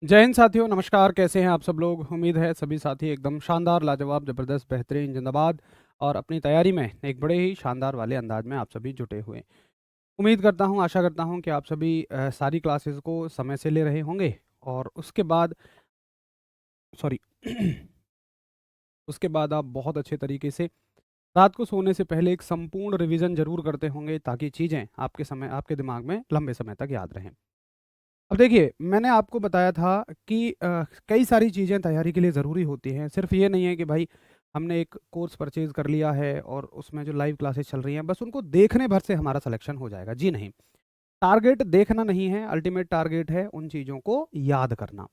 जय हिंद साथियों, नमस्कार। कैसे हैं आप सब लोग? उम्मीद है सभी साथी एकदम शानदार, लाजवाब, ज़बरदस्त, बेहतरीन, जिंदाबाद और अपनी तैयारी में एक बड़े ही शानदार वाले अंदाज में आप सभी जुटे हुए हैं। उम्मीद करता हूं, आशा करता हूं कि आप सभी सारी क्लासेस को समय से ले रहे होंगे और उसके बाद सॉरी उसके बाद आप बहुत अच्छे तरीके से रात को सोने से पहले एक संपूर्ण रिवीजन जरूर करते होंगे, ताकि चीज़ें आपके दिमाग में लंबे समय तक याद रहें। अब देखिए, मैंने आपको बताया था कि कई सारी चीज़ें तैयारी के लिए ज़रूरी होती हैं। सिर्फ़ ये नहीं है कि भाई हमने एक कोर्स परचेज़ कर लिया है और उसमें जो लाइव क्लासेस चल रही हैं, बस उनको देखने भर से हमारा सिलेक्शन हो जाएगा। जी नहीं, टारगेट देखना नहीं है, अल्टीमेट टारगेट है उन चीज़ों को याद करना।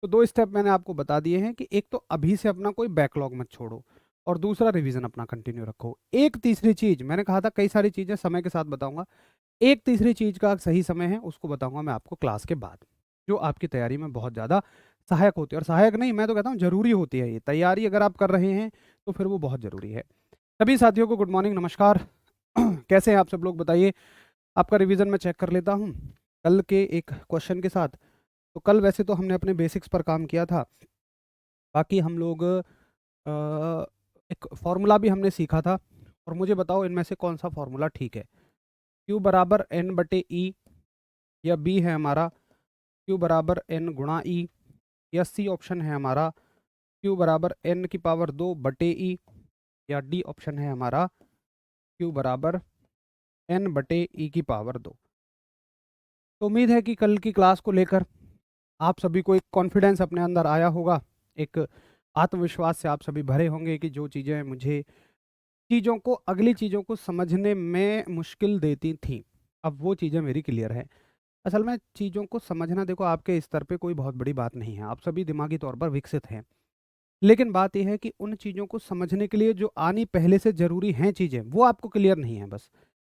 तो 2 स्टेप मैंने आपको बता दिए हैं कि एक तो अभी से अपना कोई बैकलॉग मत छोड़ो और दूसरा रिवीजन अपना कंटिन्यू रखो। एक तीसरी चीज़, मैंने कहा था कई सारी चीज़ें समय के साथ बताऊँगा। एक तीसरी चीज़ का सही समय है, उसको बताऊँगा मैं आपको क्लास के बाद, जो आपकी तैयारी में बहुत ज़्यादा सहायक होती है। और सहायक नहीं, मैं तो कहता हूँ ज़रूरी होती है ये। तैयारी अगर आप कर रहे हैं, तो फिर वो बहुत ज़रूरी है। सभी साथियों को गुड मॉर्निंग, नमस्कार। कैसे हैं आप सब लोग, बताइए? आपका रिवीजन मैं चेक कर लेता हूँ, कल के एक क्वेश्चन के साथ। तो कल वैसे तो हमने अपने बेसिक्स पर काम किया था, बाकी हम लोग एक फ़ॉर्मूला भी हमने सीखा था। और मुझे बताओ इनमें से कौन-सा फ़ॉर्मूला ठीक है? Q बराबर N/E, या बी है हमारा Q बराबर N गुणा E, या सी ऑप्शन है हमारा Q बराबर N की पावर 2 बटे E, या डी ऑप्शन है हमारा Q बराबर N बटे E की पावर 2। तो उम्मीद है कि कल की क्लास को लेकर आप सभी को एक कॉन्फिडेंस अपने अंदर आया होगा, एक आत्मविश्वास से आप सभी भरे होंगे कि जो चीज़ें मुझे अगली चीज़ों को समझने में मुश्किल देती थी, अब वो चीज़ें मेरी क्लियर है। असल में चीज़ों को समझना, देखो, आपके स्तर पे कोई बहुत बड़ी बात नहीं है, आप सभी दिमागी तौर पर विकसित हैं। लेकिन बात ये है कि उन चीज़ों को समझने के लिए जो आनी पहले से ज़रूरी हैं चीज़ें, वो आपको क्लियर नहीं है बस।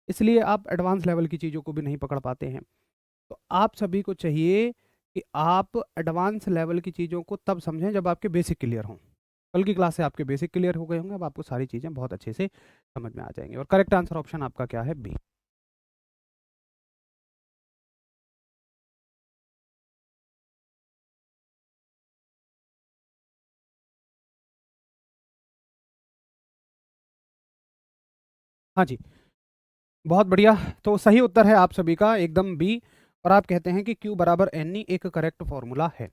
इसलिए आप एडवांस लेवल की चीज़ों को भी नहीं पकड़ पाते हैं। तो आप सभी को चाहिए कि आप एडवांस लेवल की चीज़ों को तब समझें जब आपके बेसिक क्लियर हों। कल की क्लास से आपके बेसिक क्लियर हो गए होंगे, अब आपको सारी चीज़ें बहुत अच्छे से समझ में आ जाएँगी। और करेक्ट आंसर ऑप्शन आपका क्या है? बी। हाँ जी, बहुत बढ़िया। तो सही उत्तर है आप सभी का एकदम बी। और आप कहते हैं कि Q बराबर NE एक करेक्ट फॉर्मूला है।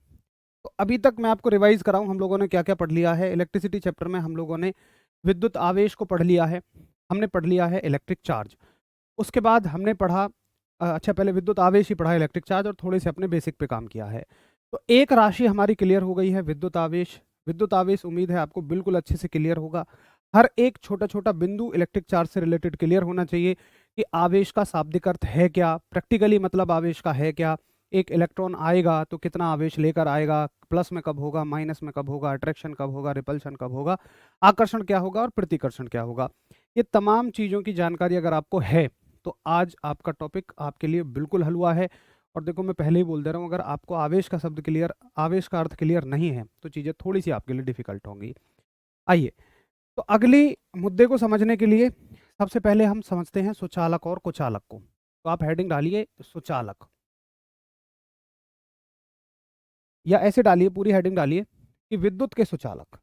तो अभी तक मैं आपको रिवाइज़ कराऊँ, हम लोगों ने क्या-क्या पढ़ लिया है। इलेक्ट्रिसिटी चैप्टर में हम लोगों ने विद्युत आवेश को पढ़ लिया है, हमने पढ़ लिया है इलेक्ट्रिक चार्ज। उसके बाद हमने पढ़ा अच्छा, पहले विद्युत आवेश ही पढ़ा, इलेक्ट्रिक चार्ज, और थोड़े से अपने बेसिक पे काम किया है। तो एक राशि हमारी क्लियर हो गई है, विद्युत आवेश। विद्युत आवेश उम्मीद है आपको बिल्कुल अच्छे से क्लियर होगा। हर एक छोटा-छोटा बिंदु इलेक्ट्रिक चार्ज से रिलेटेड क्लियर होना चाहिए कि आवेश का शाब्दिक अर्थ है क्या? प्रैक्टिकली मतलब आवेश का है क्या? एक इलेक्ट्रॉन आएगा तो कितना आवेश लेकर आएगा? प्लस में कब होगा? माइनस में कब होगा? अट्रैक्शन कब होगा? रिपल्शन कब होगा? आकर्षण क्या होगा और प्रतिकर्षण क्या होगा? ये तमाम चीज़ों की जानकारी अगर आपको है, तो आज आपका टॉपिक आपके लिए बिल्कुल हलवा है। और देखो, मैं पहले ही बोल दे रहा हूँ, अगर आपको आवेश का अर्थ क्लियर नहीं है, तो चीज़ें थोड़ी सी आपके लिए डिफिकल्ट होंगी। आइए, तो अगली मुद्दे को समझने के लिए सबसे पहले हम समझते हैं सुचालक और कुचालक को। तो आप हेडिंग डालिए सुचालक, या ऐसे डालिए, पूरी हेडिंग डालिए कि विद्युत के सुचालक।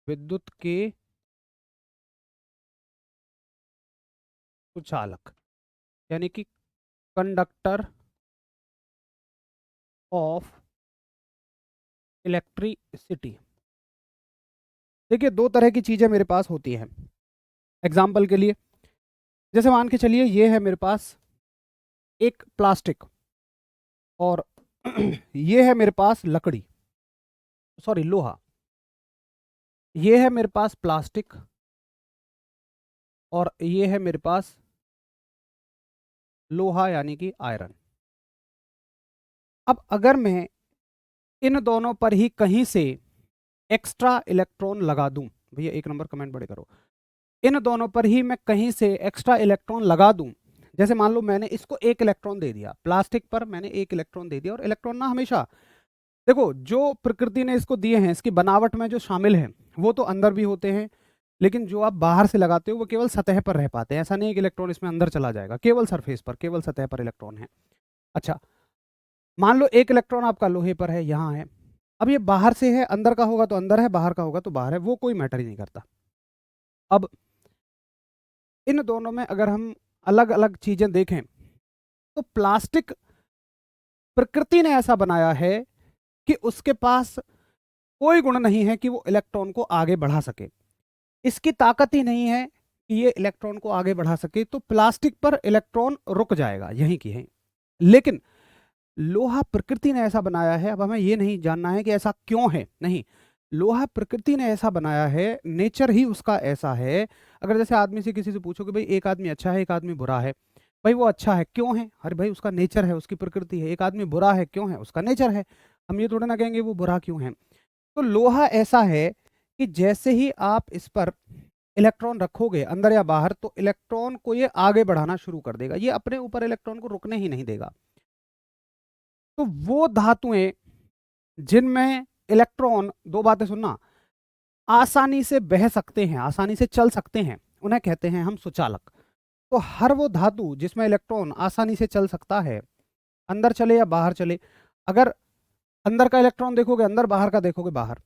विद्युत के सुचालक यानी कि कंडक्टर ऑफ इलेक्ट्रिसिटी। देखिए, दो तरह की चीज़ें मेरे पास होती हैं। एग्जाम्पल के लिए, जैसे मान के चलिए ये है मेरे पास एक प्लास्टिक, और ये है मेरे पास लकड़ी, सॉरी लोहा। ये है मेरे पास प्लास्टिक और ये है मेरे पास लोहा यानी कि आयरन। अब अगर मैं इन दोनों पर ही कहीं से एक्स्ट्रा इलेक्ट्रॉन लगा दूं, भैया एक नंबर कमेंट बड़े करो, इन दोनों पर ही मैं कहीं से एक्स्ट्रा इलेक्ट्रॉन लगा दूं, जैसे मान लो मैंने इसको एक इलेक्ट्रॉन दे दिया, प्लास्टिक पर मैंने एक इलेक्ट्रॉन दे दिया। और इलेक्ट्रॉन ना हमेशा, देखो, जो प्रकृति ने इसको दिए हैं, इसकी बनावट में जो शामिल हैं, वो तो अंदर भी होते हैं, लेकिन जो आप बाहर से लगाते हो वो केवल सतह पर रह पाते हैं। ऐसा नहीं है कि इलेक्ट्रॉन इसमें अंदर चला जाएगा, केवल सरफेस पर, केवल सतह पर इलेक्ट्रॉन है। अच्छा, मान लो एक इलेक्ट्रॉन आपका लोहे पर है, यहाँ है। अब ये बाहर से है, अंदर का होगा तो अंदर है, बाहर का होगा तो बाहर है, वो कोई मैटर ही नहीं करता। अब इन दोनों में अगर हम अलग अलग चीजें देखें तो प्लास्टिक प्रकृति ने ऐसा बनाया है कि उसके पास कोई गुण नहीं है कि वो इलेक्ट्रॉन को आगे बढ़ा सके। इसकी ताकत ही नहीं है कि ये इलेक्ट्रॉन को आगे बढ़ा सके, तो प्लास्टिक पर इलेक्ट्रॉन रुक जाएगा यहीं की है। लेकिन लोहा प्रकृति ने ऐसा बनाया है, अब हमें ये नहीं जानना है कि ऐसा क्यों है, नहीं, लोहा प्रकृति ने ऐसा बनाया है, नेचर ही उसका ऐसा है। अगर जैसे आदमी से किसी से पूछो कि भाई एक आदमी अच्छा है एक आदमी बुरा है, भाई वो अच्छा है क्यों है, अरे भाई उसका नेचर है, उसकी प्रकृति है। एक आदमी बुरा है क्यों है, उसका नेचर है। हम ये थोड़ा ना कहेंगे वो बुरा क्यों है। तो लोहा ऐसा है कि जैसे ही आप इस पर इलेक्ट्रॉन रखोगे अंदर या बाहर, तो इलेक्ट्रॉन को ये आगे बढ़ाना शुरू कर देगा, ये अपने ऊपर इलेक्ट्रॉन को रुकने ही नहीं देगा। तो वो धातुएं जिनमें इलेक्ट्रॉन, दो बातें सुनना, आसानी से बह सकते हैं, आसानी से चल सकते हैं, उन्हें कहते हैं हम सुचालक। तो हर वो धातु जिसमें इलेक्ट्रॉन आसानी से चल सकता है, अंदर चले या बाहर चले, अगर अंदर का इलेक्ट्रॉन देखोगे अंदर, बाहर का देखोगे बाहर,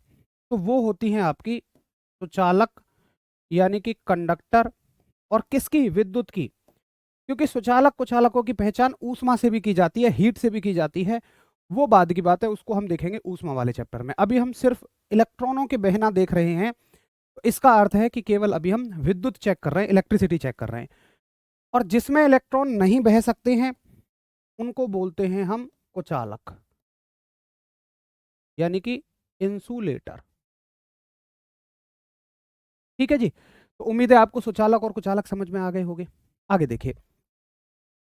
तो वो होती हैं आपकी सुचालक, यानी कि कंडक्टर। और किसकी, विद्युत की। क्योंकि सुचालक कुचालकों की पहचान ऊष्मा से भी की जाती है, हीट से भी की जाती है, वो बाद की बात है, उसको हम देखेंगे ऊष्मा वाले चैप्टर में। अभी हम सिर्फ इलेक्ट्रॉनों के बहना देख रहे हैं, तो इसका अर्थ है कि केवल अभी हम विद्युत चेक कर रहे हैं, इलेक्ट्रिसिटी चेक कर रहे हैं। और जिसमें इलेक्ट्रॉन नहीं बह सकते हैं उनको बोलते हैं हम कुचालक, यानी कि इंसुलेटर। ठीक है जी। तो उम्मीद है आपको सुचालक और कुचालक समझ में आ गए होंगे। आगे देखिए,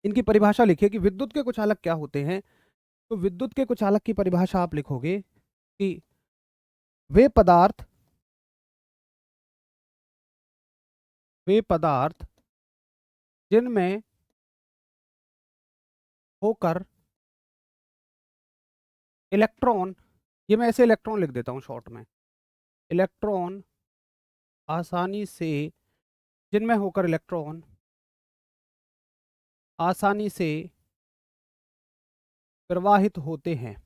इनकी परिभाषा लिखिए कि विद्युत के कुचालक क्या होते हैं। तो विद्युत के कुचालक की परिभाषा आप लिखोगे कि वे पदार्थ जिनमें होकर इलेक्ट्रॉन, ये मैं ऐसे इलेक्ट्रॉन लिख देता हूं शॉर्ट में, इलेक्ट्रॉन आसानी से, जिनमें होकर इलेक्ट्रॉन आसानी से प्रवाहित होते हैं,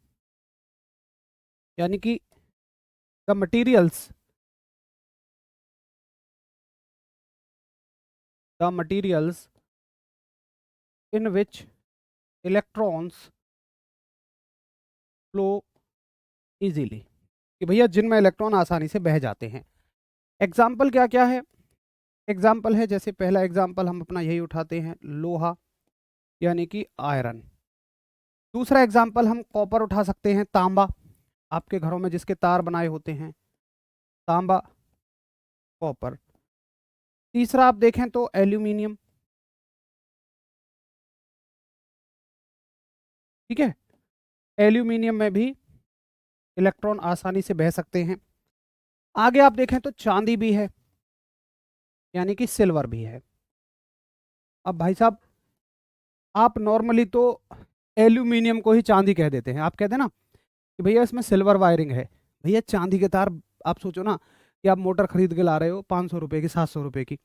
यानी कि the materials in which electrons flow easily, कि भैया जिनमें इलेक्ट्रॉन आसानी से बह जाते हैं। एग्जाम्पल क्या क्या है, एग्जाम्पल है, जैसे पहला एग्जाम्पल हम अपना यही उठाते हैं, लोहा यानी कि आयरन। दूसरा एग्जाम्पल हम कॉपर उठा सकते हैं, तांबा, आपके घरों में जिसके तार बनाए होते हैं, तांबा, कॉपर। तीसरा आप देखें तो एल्यूमिनियम। ठीक है, एल्यूमिनियम में भी इलेक्ट्रॉन आसानी से बह सकते हैं। आगे आप देखें तो चांदी भी है, यानी कि सिल्वर भी है। अब भाई साहब, आप नॉर्मली तो एल्यूमिनियम को ही चांदी कह देते हैं, आप कहते हैं ना कि भैया इसमें सिल्वर वायरिंग है। भैया चांदी के तार, आप सोचो ना कि आप मोटर खरीद के ला रहे हो 500 रुपये की, 700 रुपये की,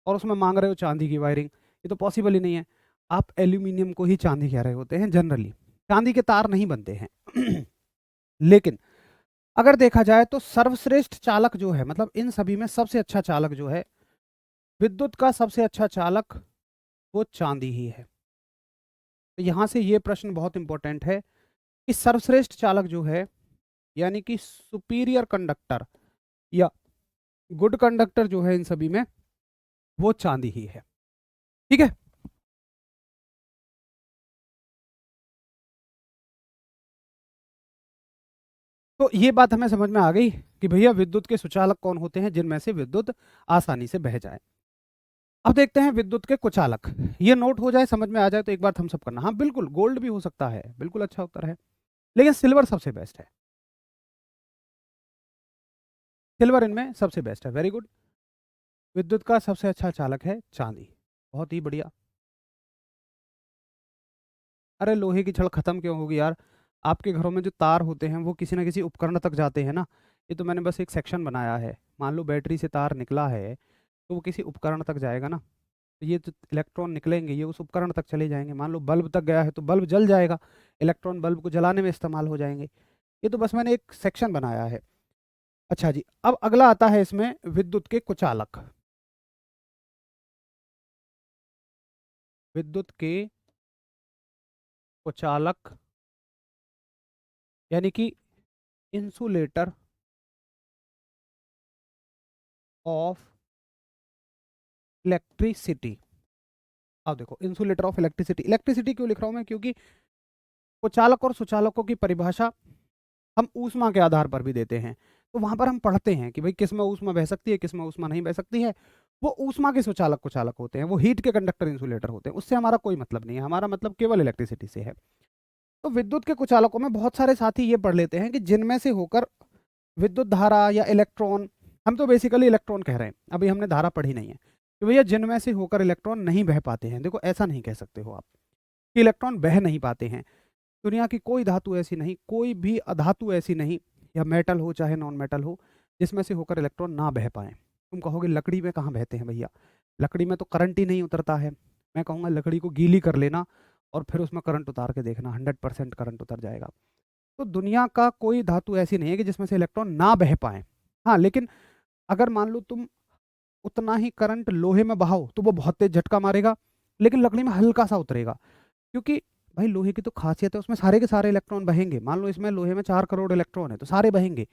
और उसमें मांग रहे हो चांदी की वायरिंग, ये तो पॉसिबल ही नहीं है। आप एल्यूमिनियम को ही चांदी कह रहे होते हैं जनरली, चांदी के तार नहीं बनते हैं। लेकिन अगर देखा जाए तो सर्वश्रेष्ठ चालक जो है, मतलब इन सभी में सबसे अच्छा चालक जो है, विद्युत का सबसे अच्छा चालक, वो चांदी ही है। तो यहां से ये प्रश्न बहुत इंपॉर्टेंट है कि सर्वश्रेष्ठ चालक जो है, यानी कि सुपीरियर कंडक्टर या गुड कंडक्टर जो है इन सभी में, वो चांदी ही है। ठीक है, तो ये बात हमें समझ में आ गई कि भैया विद्युत के सुचालक कौन होते हैं, जिनमें से विद्युत आसानी से बह जाए। अब देखते हैं विद्युत के कुचालक। ये नोट हो जाए, समझ में आ जाए तो एक बार थम्स अप करना। हाँ बिल्कुल, गोल्ड भी हो सकता है, बिल्कुल अच्छा उत्तर है, लेकिन सिल्वर सबसे बेस्ट है, सिल्वर इनमें सबसे बेस्ट है। Very good. विद्युत का सबसे अच्छा चालक है चांदी, बहुत ही बढ़िया। अरे लोहे की छड़ खत्म क्यों होगी यार, आपके घरों में जो तार होते हैं वो किसी ना किसी उपकरण तक जाते हैं ना। ये तो मैंने बस एक सेक्शन बनाया है, मान लो बैटरी से तार निकला है तो वो किसी उपकरण तक जाएगा ना। तो ये जो इलेक्ट्रॉन निकलेंगे ये उस उपकरण तक चले जाएंगे। मान लो बल्ब तक गया है तो बल्ब जल जाएगा, इलेक्ट्रॉन बल्ब को जलाने में इस्तेमाल हो जाएंगे। ये तो बस मैंने एक सेक्शन बनाया है। अच्छा जी, अब अगला आता है इसमें विद्युत के कुचालक। विद्युत के कुचालक यानी कि इंसुलेटर ऑफ इलेक्ट्रिसिटी। अब देखो, इंसुलेटर ऑफ इलेक्ट्रिसिटी, इलेक्ट्रिसिटी क्यों लिख रहा हूं मैं, क्योंकि कुचालक और सुचालकों की परिभाषा हम ऊष्मा के आधार पर भी देते हैं। तो वहां पर हम पढ़ते हैं कि भाई किस में ऊष्मा बह सकती है, किस में ऊष्मा नहीं बह सकती है। वो ऊष्मा के सुचालक कुचालक होते हैं, वो हीट के कंडक्टर इंसुलेटर होते हैं। उससे हमारा कोई मतलब नहीं है, हमारा मतलब केवल इलेक्ट्रिसिटी से है। तो विद्युत के कुचालकों में बहुत सारे साथी ये पढ़ लेते हैं कि जिनमें से होकर विद्युत धारा या इलेक्ट्रॉन, हम तो बेसिकली इलेक्ट्रॉन कह रहे हैं, अभी हमने धारा पढ़ी नहीं है, कि भैया जिनमें से होकर इलेक्ट्रॉन नहीं बह पाते हैं। देखो ऐसा नहीं कह सकते हो आप कि इलेक्ट्रॉन बह नहीं पाते हैं। दुनिया की कोई धातु ऐसी नहीं, कोई भी अधातु ऐसी नहीं, या मेटल हो चाहे नॉन मेटल हो, जिसमें से होकर इलेक्ट्रॉन ना बह पाए। तुम कहोगे लकड़ी में कहाँ बहते हैं भैया, लकड़ी में तो करंट ही नहीं उतरता है। मैं कहूँगा लकड़ी को गीली कर लेना और फिर उसमें करंट उतार के देखना, 100% करंट उतर जाएगा। तो दुनिया का कोई धातु ऐसी नहीं है कि जिसमें से इलेक्ट्रॉन ना बह पाए। हाँ, लेकिन अगर मान लो तुम उतना ही करंट लोहे में बहाओ तो वो बहुत तेज झटका मारेगा, लेकिन लकड़ी में हल्का सा उतरेगा। क्योंकि भाई लोहे की तो खासियत है, उसमें सारे के सारे इलेक्ट्रॉन बहेंगे। मान लो इसमें लोहे में 4 करोड़ इलेक्ट्रॉन है तो सारे बहेंगे।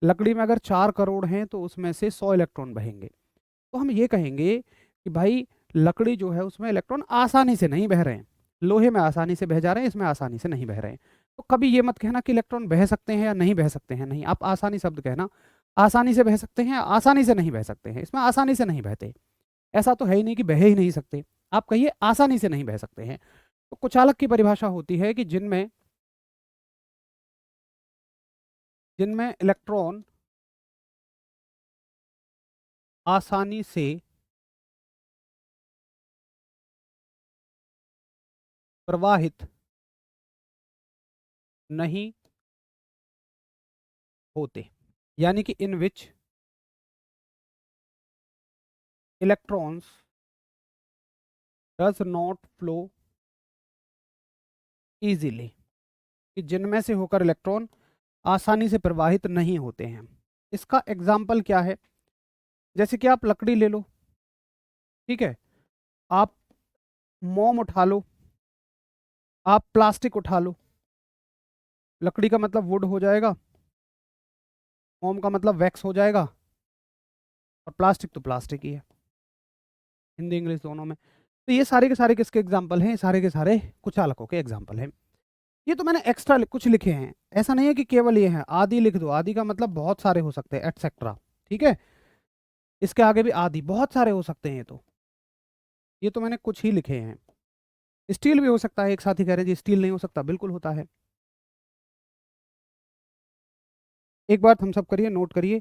लकड़ी में अगर 4 करोड़ हैं तो उसमें से 100 इलेक्ट्रॉन बहेंगे। तो हम ये कहेंगे कि भाई लकड़ी जो है उसमें इलेक्ट्रॉन आसानी से नहीं बह रहे हैं, लोहे में आसानी से बह जा रहे हैं, इसमें आसानी से नहीं बह रहे हैं। तो कभी ये मत कहना कि इलेक्ट्रॉन बह सकते हैं या नहीं बह सकते हैं, नहीं, आप आसानी शब्द कहना। आसानी से बह सकते हैं, आसानी से नहीं बह सकते हैं, इसमें आसानी से नहीं बहते। ऐसा तो है ही नहीं कि बह ही नहीं सकते, आप कहिए आसानी से नहीं बह सकते हैं। तो कुचालक की परिभाषा होती है कि जिनमें जिनमें इलेक्ट्रॉन आसानी से प्रवाहित नहीं होते, यानी कि in which electrons does not flow easily, कि जिनमें से होकर इलेक्ट्रॉन आसानी से प्रवाहित नहीं होते हैं। इसका एग्जाम्पल क्या है, जैसे कि आप लकड़ी ले लो, ठीक है, आप मोम उठा लो, आप प्लास्टिक उठा लो। लकड़ी का मतलब वुड हो जाएगा, मोम का मतलब वैक्स हो जाएगा, और प्लास्टिक तो प्लास्टिक ही है, हिंदी इंग्लिश दोनों में। तो ये सारे के सारे किसके एग्जाम्पल हैं, सारे के सारे कुचालकों के एग्जाम्पल हैं। ये तो मैंने एक्स्ट्रा कुछ लिखे हैं, ऐसा नहीं है कि केवल ये हैं। आदि लिख दो, आदि का मतलब बहुत सारे हो सकते हैं, एटसेट्रा, ठीक है। इसके आगे भी आदि बहुत सारे हो सकते हैं। ये तो मैंने कुछ ही लिखे हैं। स्टील भी हो सकता है, एक साथी कह रहे हैं जी स्टील नहीं हो सकता, बिल्कुल होता है। एक बात हम सब करिए, नोट करिए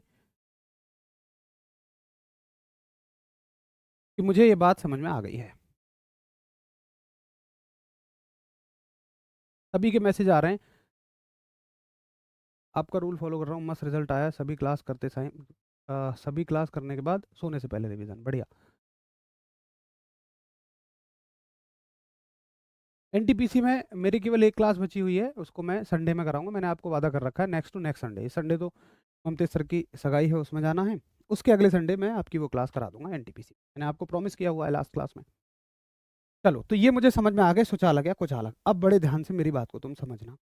कि मुझे ये बात समझ में आ गई है। सभी के मैसेज आ रहे हैं, आपका रूल फॉलो कर रहा हूँ, मस्त रिजल्ट आया, सभी क्लास करते सभी क्लास करने के बाद सोने से पहले रिवीजन, बढ़िया। एनटीपीसी में मेरी केवल एक क्लास बची हुई है, उसको मैं संडे में कराऊंगा। मैंने आपको वादा कर रखा है नेक्स्ट टू नेक्स्ट संडे। इस संडे तो ममतेज सर की सगाई है, उसमें जाना है। उसके अगले संडे मैं आपकी वो क्लास करा दूंगा एनटीपीसी, मैंने आपको प्रॉमिस किया हुआ है लास्ट क्लास में। चलो, तो ये मुझे समझ में आ गया सुचालक या कुचालक। अब बड़े ध्यान से मेरी बात को तुम समझना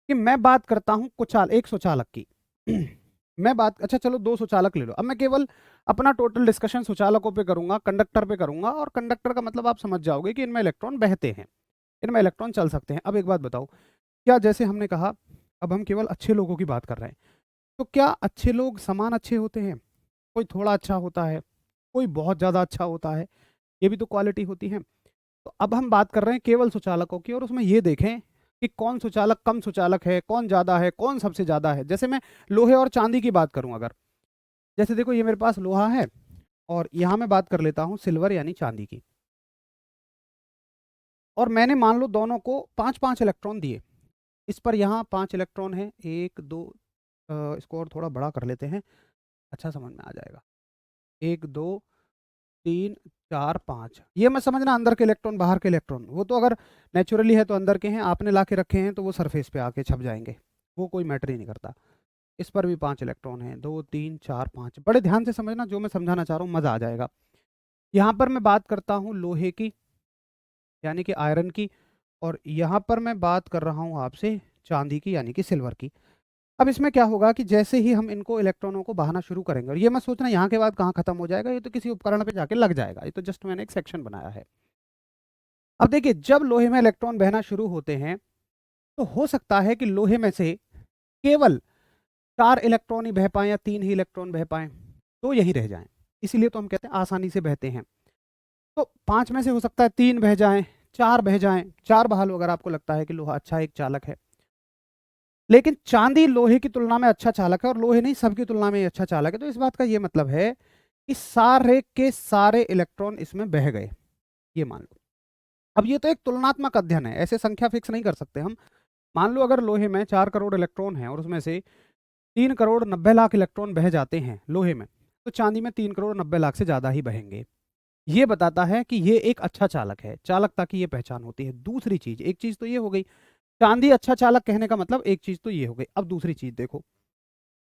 कि मैं बात करता हूँ एक सुचालक की। मैं बात, अच्छा चलो 2 सुचालक ले लो। अब मैं केवल अपना टोटल डिस्कशन सुचालकों पे करूंगा, कंडक्टर पे करूंगा, और कंडक्टर का मतलब आप समझ जाओगे कि इनमें इलेक्ट्रॉन बहते हैं, इनमें इलेक्ट्रॉन चल सकते हैं। अब एक बात बताओ, क्या जैसे हमने कहा अब हम केवल अच्छे लोगों की बात कर रहे हैं, तो क्या अच्छे लोग समान अच्छे होते हैं? कोई थोड़ा अच्छा होता है, कोई बहुत ज़्यादा अच्छा होता है, ये भी तो क्वालिटी होती है। तो अब हम बात कर रहे हैं केवल सुचालकों की, और उसमें ये देखें कि कौन सुचालक कम सुचालक है, कौन ज़्यादा है, कौन सबसे ज़्यादा है। जैसे मैं लोहे और चांदी की बात करूं, अगर जैसे देखो ये मेरे पास लोहा है, और यहाँ मैं बात कर लेता हूँ सिल्वर यानी चांदी की, और मैंने मान लो दोनों को 5-5 इलेक्ट्रॉन दिए। इस पर यहाँ 5 इलेक्ट्रॉन है, 1 2, इसको और थोड़ा बड़ा कर लेते हैं, अच्छा समझ में आ जाएगा। 1 2 3 4 5, ये मत समझना अंदर के इलेक्ट्रॉन बाहर के इलेक्ट्रॉन, वो तो अगर नेचुरली है तो अंदर के हैं, आपने ला के रखे हैं तो वो सरफेस पे आके छप जाएंगे, वो कोई मैटर ही नहीं करता। इस पर भी 5 इलेक्ट्रॉन हैं, 2 3 4 5। बड़े ध्यान से समझना जो मैं समझाना चाह रहा हूँ, मज़ा आ जाएगा। यहाँ पर मैं बात करता हूँ लोहे की, यानी कि आयरन की, और यहाँ पर मैं बात कर रहा हूँ आपसे चांदी की, यानी कि सिल्वर की। अब इसमें क्या होगा कि जैसे ही हम इनको इलेक्ट्रॉनों को बहाना शुरू करेंगे, और ये मत सोचना यहाँ के बाद कहाँ खत्म हो जाएगा, ये तो किसी उपकरण पे जाके लग जाएगा, ये तो जस्ट मैंने एक सेक्शन बनाया है। अब देखिए, जब लोहे में इलेक्ट्रॉन बहना शुरू होते हैं तो हो सकता है कि लोहे में से केवल 4 इलेक्ट्रॉन ही बह पाए या 3 ही इलेक्ट्रॉन बह पाए, तो यहीं रह जाएं। इसीलिए तो हम कहते हैं आसानी से बहते हैं। तो 5 में से हो सकता है 3 बह जाएं, 4 बह जाएं। 4 बहा लो अगर आपको लगता है कि लोहा अच्छा एक चालक है। लेकिन चांदी लोहे की तुलना में अच्छा चालक है, और लोहे नहीं सबकी तुलना में अच्छा चालक है। तो इस बात का ये मतलब है कि सारे के सारे इलेक्ट्रॉन इसमें बह गए, ये मान लो। अब ये तो एक तुलनात्मक अध्ययन है, ऐसे संख्या फिक्स नहीं कर सकते हम। मान लो अगर लोहे में 4 करोड़ इलेक्ट्रॉन हैं और उसमें से 3 करोड़ 90 लाख इलेक्ट्रॉन बह जाते हैं लोहे में, तो चांदी में 3 करोड़ 90 लाख से ज़्यादा ही बहेंगे। ये बताता है कि ये एक अच्छा चालक है। चालकता की ये पहचान होती है। दूसरी चीज, एक चीज तो ये हो गई, चांदी अच्छा चालक कहने का मतलब एक चीज तो ये हो गई। अब दूसरी चीज देखो,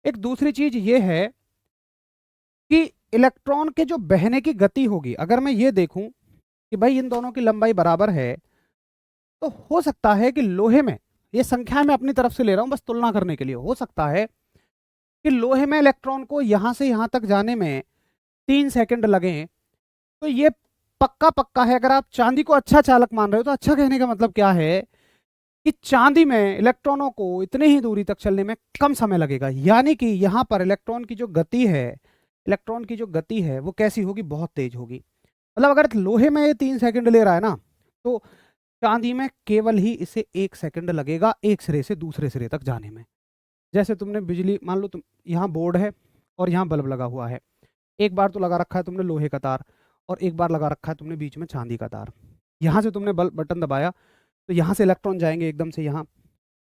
एक दूसरी चीज ये है कि इलेक्ट्रॉन के जो बहने की गति होगी, अगर मैं ये देखूं कि भाई इन दोनों की लंबाई बराबर है, तो हो सकता है कि लोहे में, ये संख्या मैं अपनी तरफ से ले रहा हूं बस तुलना करने के लिए, हो सकता है कि लोहे में इलेक्ट्रॉन को यहां से यहां तक जाने में 3 सेकंड लगे। तो ये पक्का पक्का है। अगर आप चांदी को अच्छा चालक मान रहे हो, तो अच्छा कहने का मतलब क्या है कि चांदी में इलेक्ट्रॉनों को इतनी ही दूरी तक चलने में कम समय लगेगा। यानी कि यहां पर इलेक्ट्रॉन की जो गति है, इलेक्ट्रॉन की जो गति है वो कैसी होगी, बहुत तेज होगी। मतलब अगर लोहे में ये 3 सेकंड ले रहा है ना, तो चांदी में केवल ही इसे 1 सेकंड लगेगा एक सिरे से दूसरे सिरे तक जाने में। जैसे तुमने बिजली, मान लो तुम, यहाँ बोर्ड है और यहाँ बल्ब लगा हुआ है। एक बार तो लगा रखा है तुमने लोहे का तार, और एक बार लगा रखा है तुमने बीच में चांदी का तार। यहाँ से तुमने बल्ब बटन दबाया तो यहाँ से इलेक्ट्रॉन जाएंगे एकदम से यहाँ।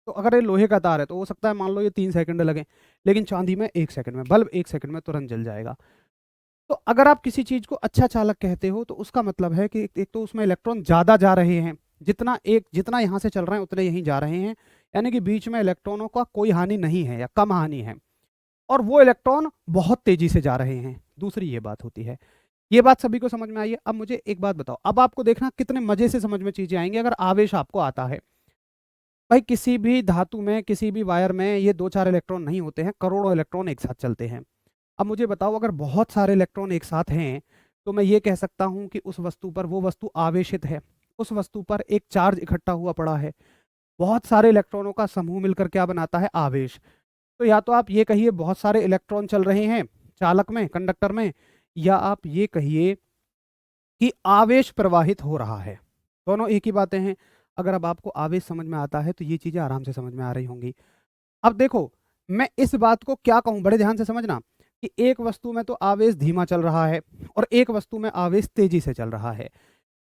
तो अगर ये लोहे का तार है तो हो सकता है मान लो ये 3 सेकंड लगे, लेकिन चांदी में 1 सेकंड में, बल्ब 1 सेकंड में तुरंत जल जाएगा। तो अगर आप किसी चीज को अच्छा चालक कहते हो, तो उसका मतलब है कि एक तो उसमें इलेक्ट्रॉन ज्यादा जा रहे हैं, जितना यहाँ से चल रहे हैं उतने यहीं जा रहे हैं, यानी कि बीच में इलेक्ट्रॉनों का कोई हानि नहीं है या कम हानि है, और वो इलेक्ट्रॉन बहुत तेजी से जा रहे हैं। दूसरी ये बात होती है। ये बात सभी को समझ में आई है। अब मुझे एक बात बताओ, अब आपको देखना कितने मजे से समझ में चीजें आएंगी अगर आवेश आपको आता है। भाई किसी भी धातु में, किसी भी वायर में ये 2-4 इलेक्ट्रॉन नहीं होते हैं, करोड़ों इलेक्ट्रॉन एक साथ चलते हैं। अब मुझे बताओ, अगर बहुत सारे इलेक्ट्रॉन एक साथ हैं, तो मैं ये कह सकता हूं कि उस वस्तु पर, वो वस्तु आवेशित है, उस वस्तु पर एक चार्ज इकट्ठा हुआ पड़ा है। बहुत सारे इलेक्ट्रॉनों का समूह मिलकर क्या बनाता है, आवेश। तो या तो आप ये कहिए बहुत सारे इलेक्ट्रॉन चल रहे हैं चालक में, कंडक्टर में, या आप ये कहिए कि आवेश प्रवाहित हो रहा है। दोनों एक ही बातें हैं। अगर अब आपको आवेश समझ में आता है तो ये चीजें आराम से समझ में आ रही होंगी। अब देखो, मैं इस बात को क्या कहूं, बड़े ध्यान से समझना, कि एक वस्तु में तो आवेश धीमा चल रहा है और एक वस्तु में आवेश तेजी से चल रहा है।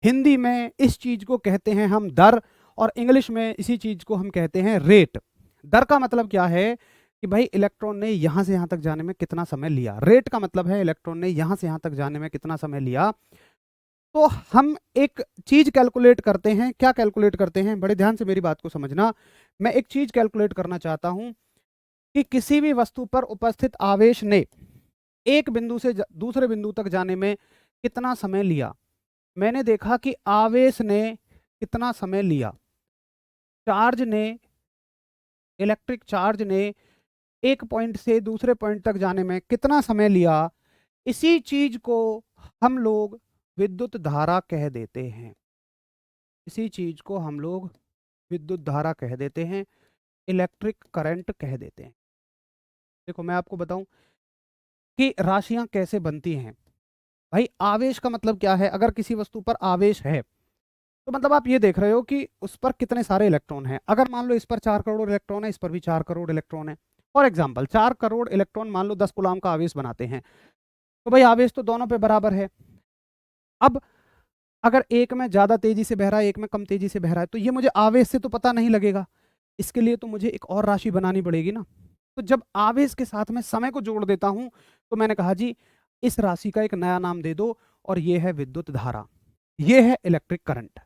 हिंदी में इस चीज को कहते हैं हम दर, और इंग्लिश में इसी चीज को हम कहते हैं रेट। दर का मतलब क्या है कि भाई इलेक्ट्रॉन ने यहां से यहां तक जाने में कितना समय लिया, रेट का मतलब है इलेक्ट्रॉन ने यहां से यहां तक जाने में कितना समय लिया। तो हम एक चीज कैलकुलेट करते हैं। क्या कैलकुलेट करते हैं, बड़े ध्यान से मेरी बात को समझना। मैं एक चीज कैलकुलेट करना चाहता हूं कि किसी भी वस्तु पर उपस्थित आवेश ने एक बिंदु से दूसरे बिंदु तक जाने में कितना समय लिया। मैंने देखा कि आवेश ने कितना समय लिया, चार्ज ने, इलेक्ट्रिक चार्ज ने एक पॉइंट से दूसरे पॉइंट तक जाने में कितना समय लिया। इसी चीज को हम लोग विद्युत धारा कह देते हैं। इसी चीज को हम लोग विद्युत धारा कह देते हैं, इलेक्ट्रिक करंट कह देते हैं। देखो मैं आपको बताऊं कि राशियां कैसे बनती हैं। भाई आवेश का मतलब क्या है, अगर किसी वस्तु पर आवेश है तो मतलब आप ये देख रहे हो कि उस पर कितने सारे इलेक्ट्रॉन हैं। अगर मान लो इस पर 4 करोड़ इलेक्ट्रॉन है, इस पर भी 4 करोड़ इलेक्ट्रॉन है। फॉर एग्जाम्पल 4 करोड़ इलेक्ट्रॉन मान लो 10 कूलाम का आवेश बनाते हैं, तो भाई आवेश तो दोनों पे बराबर है। अब अगर एक में ज्यादा तेजी से बह रहा है, एक में कम तेजी से बह रहा है, तो ये मुझे आवेश से तो पता नहीं लगेगा। इसके लिए तो मुझे एक और राशि बनानी पड़ेगी ना। तो जब आवेश के साथ में समय को जोड़ देता हूं, तो मैंने कहा जी इस राशि का एक नया नाम दे दो, और ये है विद्युत धारा, ये है इलेक्ट्रिक करंट।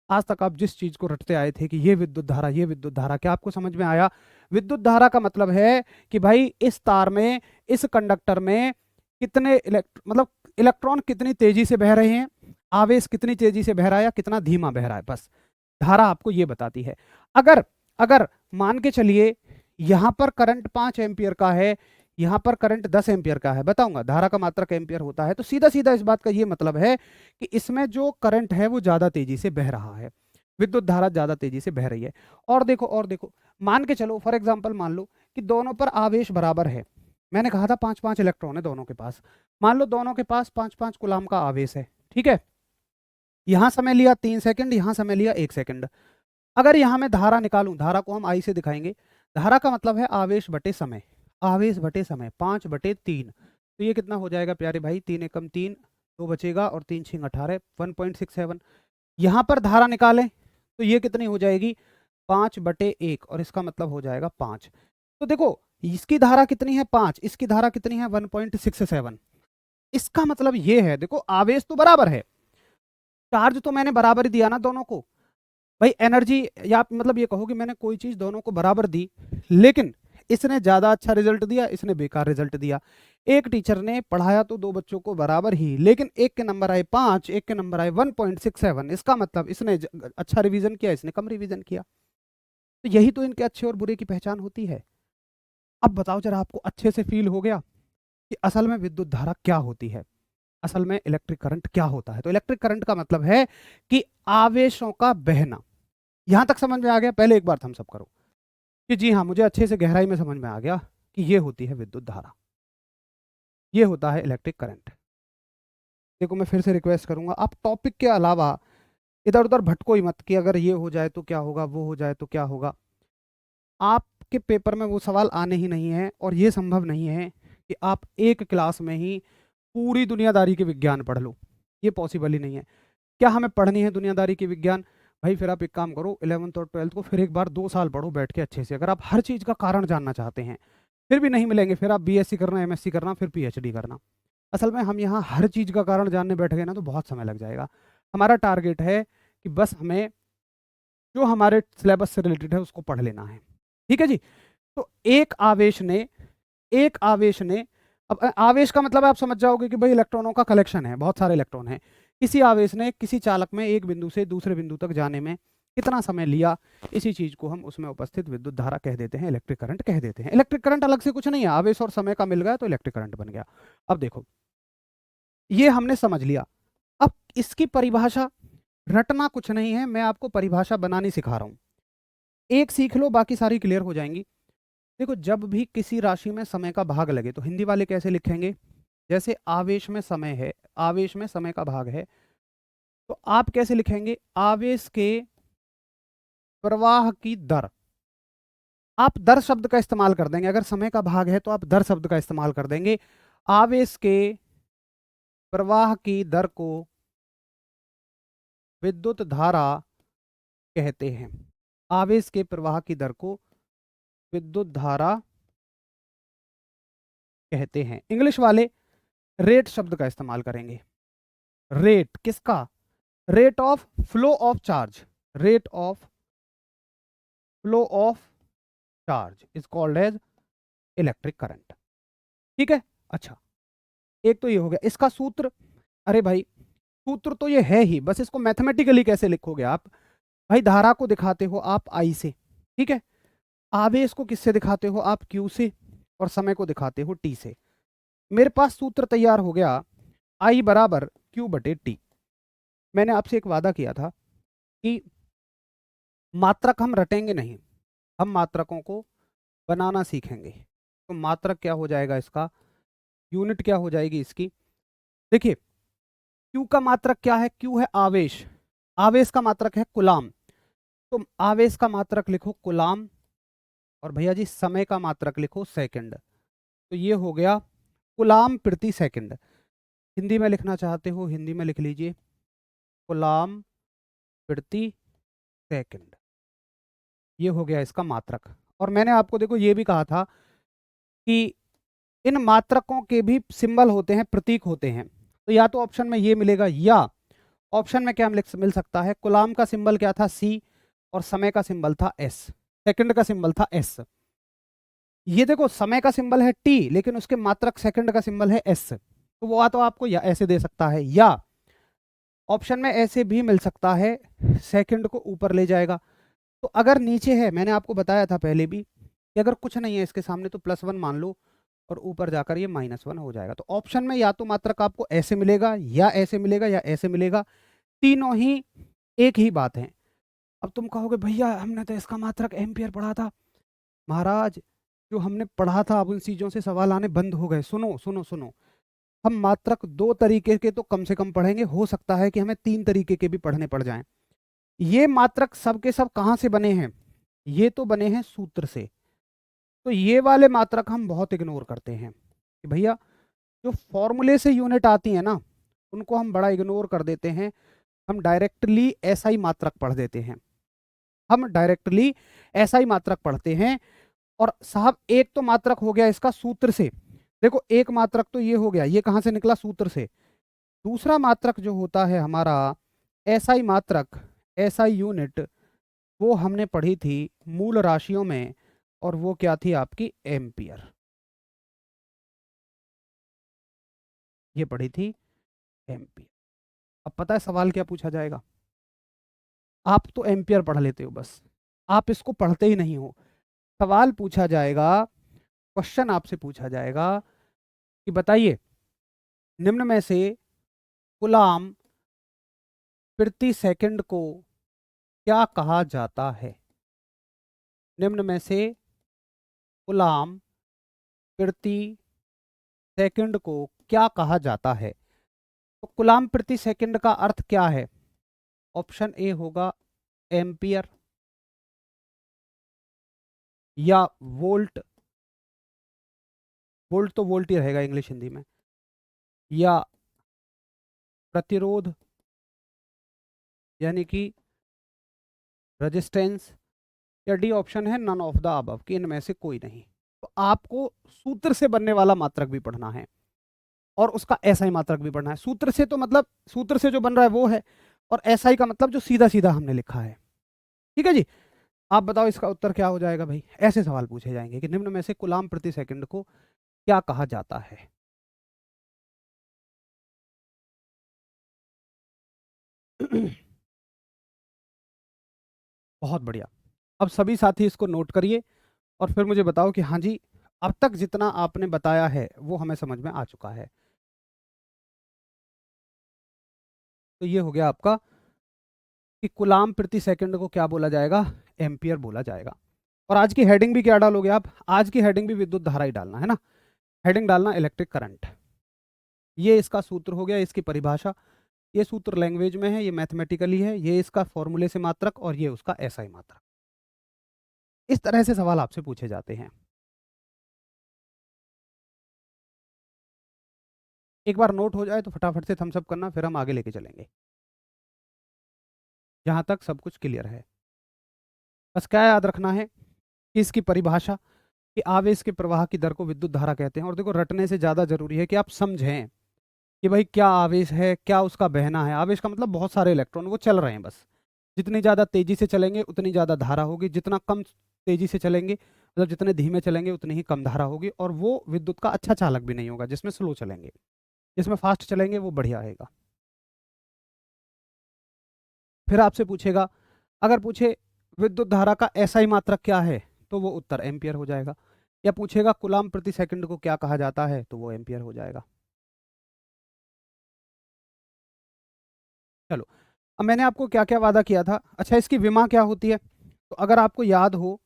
आज तक आप जिस चीज को रटते आए थे कि ये विद्युत धारा, ये विद्युत धारा, क्या आपको समझ में आया? विद्युत धारा का मतलब है कि भाई इस तार में, इस कंडक्टर में कितने मतलब इलेक्ट्रॉन कितनी तेजी से बह रहे हैं, आवेश कितनी तेजी से बह रहा है या कितना धीमा बह रहा है, बस धारा आपको ये बताती है। अगर अगर मान के चलिए यहां पर करंट 5 एम्पियर का है, यहां पर करंट 10 एम्पियर का है, बताऊंगा धारा का मात्रक एम्पियर होता है, तो सीधा सीधा इस बात का ये मतलब है कि इसमें जो करंट है वो ज्यादा तेजी से बह रहा है, विद्युत धारा ज्यादा तेजी से बह रही है। और देखो मान के चलो, फॉर एग्जाम्पल मान लो कि दोनों पर आवेश बराबर है। मैंने कहा था 5-5 इलेक्ट्रॉन है दोनों के पास। मान लो दोनों के पास 5-5 कूलाम का आवेश है, ठीक है। यहां समय लिया 3 सेकंड, यहां समय लिया 1 सेकंड। अगर यहां मैं धारा निकालूं, धारा को हम आई से दिखाएंगे, धारा का मतलब है आवेश बटे समय, आवेश बटे समय 5/3। तो ये कितना हो जाएगा प्यारे भाई? 3 एकम 3, 2 बचेगा और 3 छिंग 18, 1.67। यहां पर धारा निकालें तो ये कितनी हो जाएगी? 5/1, और इसका मतलब हो जाएगा 5। तो देखो इसकी धारा कितनी है? 5। इसकी धारा कितनी है? 1.67। इसका मतलब ये है, देखो आवेश तो बराबर है, चार्ज तो मैंने बराबर ही दिया ना दोनों को भाई। एनर्जी, या आप मतलब ये कहो कि मैंने कोई चीज दोनों को बराबर दी, लेकिन इसने ज्यादा अच्छा रिजल्ट दिया, इसने बेकार रिजल्ट दिया। एक टीचर ने पढ़ाया तो दो बच्चों को बराबर ही, लेकिन एक के नंबर आए 5, एक के नंबर आए 1.67। इसका मतलब इसने अच्छा रिवीजन किया, इसने कम रिवीजन किया। तो यही तो इनके अच्छे और बुरे की पहचान होती है। अब बताओ जरा, आपको अच्छे से फील हो गया कि असल में विद्युत धारा क्या होती है, असल में इलेक्ट्रिक करंट क्या होता है? तो इलेक्ट्रिक करंट का मतलब है कि आवेशों का बहना। यहां तक समझ में आ गया? पहले एक बार थम्स अप करो कि जी हाँ, मुझे अच्छे से गहराई में समझ में आ गया कि ये होती है विद्युत धारा, ये होता है इलेक्ट्रिक करंट। देखो मैं फिर से रिक्वेस्ट करूंगा, आप टॉपिक के अलावा इधर उधर भटको ही मत कि अगर ये हो जाए तो क्या होगा, वो हो जाए तो क्या होगा। आपके पेपर में वो सवाल आने ही नहीं है, और ये संभव नहीं है कि आप एक क्लास में ही पूरी दुनियादारी के विज्ञान पढ़ लो, ये पॉसिबल ही नहीं है। क्या हमें पढ़नी है दुनियादारी के विज्ञान? भाई फिर आप एक काम करो, 11th और 12th को फिर एक बार 2 साल पढ़ो बैठ के अच्छे से। अगर आप हर चीज़ का कारण जानना चाहते हैं, फिर भी नहीं मिलेंगे, फिर आप बीएससी करना, एमएससी करना, फिर पीएचडी करना। असल में हम यहाँ हर चीज़ का कारण जानने बैठ गए ना तो बहुत समय लग जाएगा। हमारा टारगेट है कि बस हमें जो हमारे सिलेबस से रिलेटेड है उसको पढ़ लेना है, ठीक है जी। तो एक आवेश ने, अब आवेश का मतलब आप समझ जाओगे कि भाई इलेक्ट्रॉनों का कलेक्शन है, बहुत सारे इलेक्ट्रॉन हैं। किसी आवेश ने किसी चालक में एक बिंदु से दूसरे बिंदु तक जाने में कितना समय लिया, इसी चीज को हम उसमें उपस्थित विद्युत धारा कह देते हैं, इलेक्ट्रिक करंट कह देते हैं। इलेक्ट्रिक करंट अलग से कुछ नहीं है, आवेश और समय का मिल गया तो इलेक्ट्रिक करंट बन गया। अब देखो ये हमने समझ लिया। अब इसकी परिभाषा रटना कुछ नहीं है, मैं आपको परिभाषा बनानी सिखा रहा हूं। एक सीख लो, बाकी सारी क्लियर हो जाएंगी। देखो जब भी किसी राशि में समय का भाग लगे तो हिंदी वाले कैसे लिखेंगे? जैसे आवेश में समय है, आवेश में समय का भाग है, तो आप कैसे लिखेंगे? आवेश के प्रवाह की दर। आप दर शब्द का इस्तेमाल कर देंगे, अगर समय का भाग है तो आप दर शब्द का इस्तेमाल कर देंगे। आवेश के प्रवाह की दर को विद्युत धारा कहते हैं। आवेश के प्रवाह की दर को विद्युत धारा कहते हैं। इंग्लिश वाले रेट शब्द का इस्तेमाल करेंगे। रेट किसका? Rate of flow of charge, rate of flow of charge is called as electric current, ठीक है। अच्छा, एक तो ये हो गया इसका सूत्र। अरे भाई सूत्र तो ये है ही, बस इसको मैथमेटिकली कैसे लिखोगे आप? भाई धारा को दिखाते हो आप आई से, ठीक है। आवेश को किससे दिखाते हो आप? क्यू से। और समय को दिखाते हो टी से। मेरे पास सूत्र तैयार हो गया, आई बराबर क्यू बटे टी। मैंने आपसे एक वादा किया था कि मात्रक हम रटेंगे नहीं, हम मात्रकों को बनाना सीखेंगे। तो मात्रक क्या हो जाएगा इसका? यूनिट क्या हो जाएगी इसकी? देखिए Q का मात्रक क्या है? Q है आवेश, आवेश का मात्रक है कुलाम, तो आवेश का मात्रक लिखो कुलाम, और भैया जी समय का मात्रक लिखो सेकंड। तो ये हो गया कुलाम प्रति सेकंड। हिंदी में लिखना चाहते हो हिंदी में लिख लीजिए, कुलाम प्रति सेकंड। ये हो गया इसका मात्रक। और मैंने आपको देखो ये भी कहा था कि इन मात्रकों के भी सिंबल होते हैं, प्रतीक होते हैं। तो या तो ऑप्शन में ये मिलेगा, या ऑप्शन में क्या मिल सकता है, कूलाम का सिंबल क्या था, C, और समय का सिंबल था S, सेकंड का सिंबल था S। ये देखो समय का सिंबल है T, लेकिन उसके मात्रक सेकंड का सिंबल है S, तो वो तो आपको या ऐसे दे सकता है, या ऑप्शन में ऐसे भी मिल सकता है, सेकंड को ऊपर ले जाएगा। तो अगर नीचे है, मैंने आपको बताया था पहले भी कि अगर कुछ नहीं है इसके सामने तो +1 मान लो, और ऊपर जाकर ये -1 हो जाएगा। तो ऑप्शन में या तो मात्रक आपको ऐसे मिलेगा, या ऐसे मिलेगा, या ऐसे मिलेगा, तीनों ही एक ही बात है। अब तुम कहोगे भैया हमने तो इसका मात्रक एम्पियर पढ़ा था। महाराज, जो हमने पढ़ा था अब उन चीजों से सवाल आने बंद हो गए। सुनो सुनो सुनो, हम मात्रक 2 तरीके के तो कम से कम पढ़ेंगे, हो सकता है कि हमें 3 तरीके के भी पढ़ने पड़ जाएं। ये मात्रक सब के सब कहाँ से बने हैं, ये तो बने हैं सूत्र से। तो ये वाले मात्रक हम बहुत इग्नोर करते हैं कि भैया जो फॉर्मूले से यूनिट आती है ना, उनको हम बड़ा इग्नोर कर देते हैं। हम डायरेक्टली ऐसा ही मात्रक पढ़ देते हैं, हम डायरेक्टली ऐसा ही मात्रक पढ़ते हैं। और साहब एक तो मात्रक हो गया इसका सूत्र से, देखो एक मात्रक तो ये हो गया, ये कहाँ से निकला, सूत्र से। दूसरा मात्रक जो होता है हमारा एसआई मात्रक, एसआई यूनिट, वो हमने पढ़ी थी मूल राशियों में, और वो क्या थी आपकी, एम्पियर। ये पढ़ी थी एम्पियर। अब पता है सवाल क्या पूछा जाएगा, आप तो एम्पियर पढ़ लेते हो बस, आप इसको पढ़ते ही नहीं हो। सवाल पूछा जाएगा, क्वेश्चन आपसे पूछा जाएगा कि बताइए निम्न में से कूलाम प्रति सेकंड को क्या कहा जाता है। निम्न में से कूलाम प्रति सेकंड को क्या कहा जाता है। तो कूलाम प्रति सेकंड का अर्थ क्या है, ऑप्शन ए होगा एम्पियर, या वोल्ट, वोल्ट तो वोल्ट ही रहेगा इंग्लिश हिंदी में, या प्रतिरोध यानी कि रेजिस्टेंस, या डी ऑप्शन है नन ऑफ द अबव, कि इनमें से कोई नहीं। तो आपको सूत्र से बनने वाला मात्रक भी पढ़ना है, और उसका ऐसा ही मात्रक भी पढ़ना है। सूत्र से तो मतलब सूत्र से जो बन रहा है वो है, और ऐसा ही का मतलब जो सीधा सीधा हमने लिखा है। ठीक है जी, आप बताओ इसका उत्तर क्या हो जाएगा भाई। ऐसे सवाल पूछे जाएंगे कि निम्न में से कूलाम प्रति सेकंड को क्या कहा जाता है। बहुत बढ़िया। अब सभी साथी इसको नोट करिए, और फिर मुझे बताओ कि हाँ जी, अब तक जितना आपने बताया है वो हमें समझ में आ चुका है। तो ये हो गया आपका कि कूलाम प्रति सेकंड को क्या बोला जाएगा, एम्पियर बोला जाएगा। और आज की हेडिंग भी क्या डालोगे आप, आज की हेडिंग भी विद्युत धारा ही डालना है ना, हेडिंग डालना इलेक्ट्रिक करंट। ये इसका सूत्र हो गया, इसकी परिभाषा, ये सूत्र लैंग्वेज में है, ये मैथमेटिकली है, ये इसका फॉर्मूले से मात्रक, और ये उसका एसआई मात्रक। इस तरह से सवाल आपसे पूछे जाते हैं। एक बार नोट हो जाए तो फटाफट से थम्स अप करना, फिर हम आगे लेके चलेंगे जहां तक सब कुछ क्लियर है। बस क्या याद रखना है कि इसकी परिभाषा, कि आवेश के प्रवाह की दर को विद्युत धारा कहते हैं। और देखो रटने से ज़्यादा जरूरी है कि आप समझें कि भाई क्या आवेश है, क्या उसका बहना है। आवेश का मतलब बहुत सारे इलेक्ट्रॉन वो चल रहे हैं बस, जितनी ज़्यादा तेजी से चलेंगे उतनी ज़्यादा धारा होगी, जितना कम तेजी से चलेंगे मतलब जितने धीमे चलेंगे उतनी ही कम धारा होगी, और वो विद्युत का अच्छा चालक भी नहीं होगा जिसमें स्लो चलेंगे, जिसमें फास्ट चलेंगे वो बढ़िया रहेगा। फिर आपसे पूछेगा, अगर पूछे विद्युत धारा का एसआई मात्रक क्या है, तो वो उत्तर एम्पियर हो जाएगा। या पूछेगा कूलाम प्रति सेकंड को क्या कहा जाता है, तो वो एम्पियर हो जाएगा। चलो, अब मैंने आपको क्या क्या वादा किया था। अच्छा, इसकी विमा क्या होती है, तो अगर आपको याद हो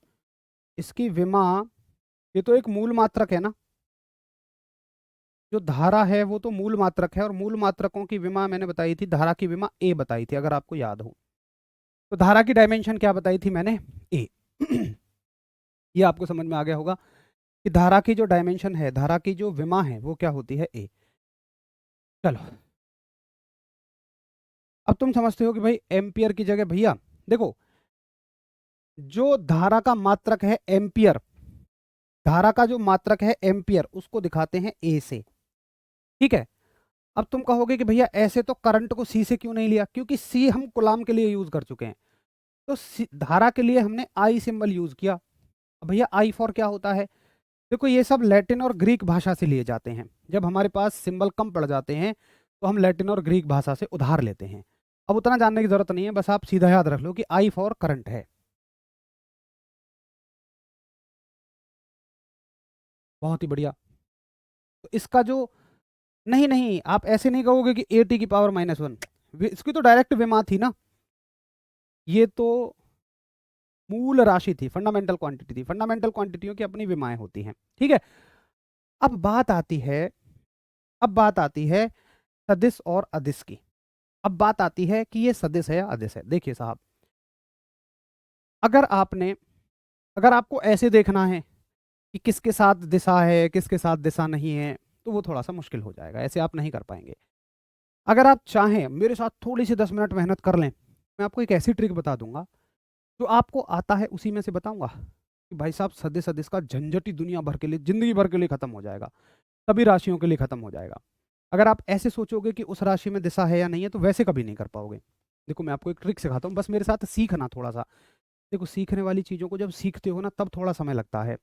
इसकी विमा, ये तो एक मूल मात्रक है ना, जो धारा है वो तो मूल मात्रक है, और मूल मात्रकों की विमा मैंने बताई थी, धारा की विमा ए बताई थी अगर आपको याद हो। तो धारा की डायमेंशन क्या बताई थी मैंने, ए। ये आपको समझ में आ गया होगा कि धारा की जो डायमेंशन है, धारा की जो विमा है वो क्या होती है, ए। चलो, अब तुम समझते हो कि भाई एम्पियर की जगह, भैया देखो जो धारा का मात्रक है एम्पियर, धारा का जो मात्रक है एम्पियर, उसको दिखाते हैं ए से। ठीक है, अब तुम कहोगे कि भैया ऐसे तो करंट को सी से क्यों नहीं लिया, क्योंकि सी हम कूलाम के लिए यूज कर चुके हैं। तो धारा के लिए हमने आई सिंबल यूज किया। अब भैया आई फॉर क्या होता है, देखो ये सब लैटिन और ग्रीक भाषा से लिए जाते हैं। जब हमारे पास सिंबल कम पड़ जाते हैं तो हम लैटिन और ग्रीक भाषा से उधार लेते हैं। अब उतना जानने की जरूरत नहीं है, बस आप सीधा याद रख लो कि आई फॉर करंट है। बहुत ही बढ़िया। तो इसका जो, नहीं नहीं, आप ऐसे नहीं कहोगे कि ए टी की पावर -1, इसकी तो डायरेक्ट विमा थी ना, ये तो मूल राशि थी, फंडामेंटल क्वांटिटी थी। फंडामेंटल क्वांटिटियों की अपनी विमाएं होती हैं, ठीक है। अब बात आती है, अब बात आती है सदिश और अदिश की। अब बात आती है कि ये सदिश है या अदिश है। देखिए साहब, अगर आपने, अगर आपको ऐसे देखना है कि किसके साथ दिशा है किसके साथ दिशा नहीं है, तो वो थोड़ा सा मुश्किल हो जाएगा, ऐसे आप नहीं कर पाएंगे। अगर आप चाहें मेरे साथ थोड़ी सी 10 मिनट मेहनत कर लें, मैं आपको एक ऐसी ट्रिक बता दूंगा जो आपको आता है उसी में से बताऊंगा कि भाई साहब सदिश सदिश का झंझट ही दुनिया भर के लिए, जिंदगी भर के लिए खत्म हो जाएगा, सभी राशियों के लिए खत्म हो जाएगा। अगर आप ऐसे सोचोगे कि उस राशि में दिशा है या नहीं है, तो वैसे कभी नहीं कर पाओगे। देखो मैं आपको एक ट्रिक सिखाता हूँ, बस मेरे साथ सीखना थोड़ा सा। देखो सीखने वाली चीज़ों को जब सीखते हो ना तब थोड़ा समय लगता है,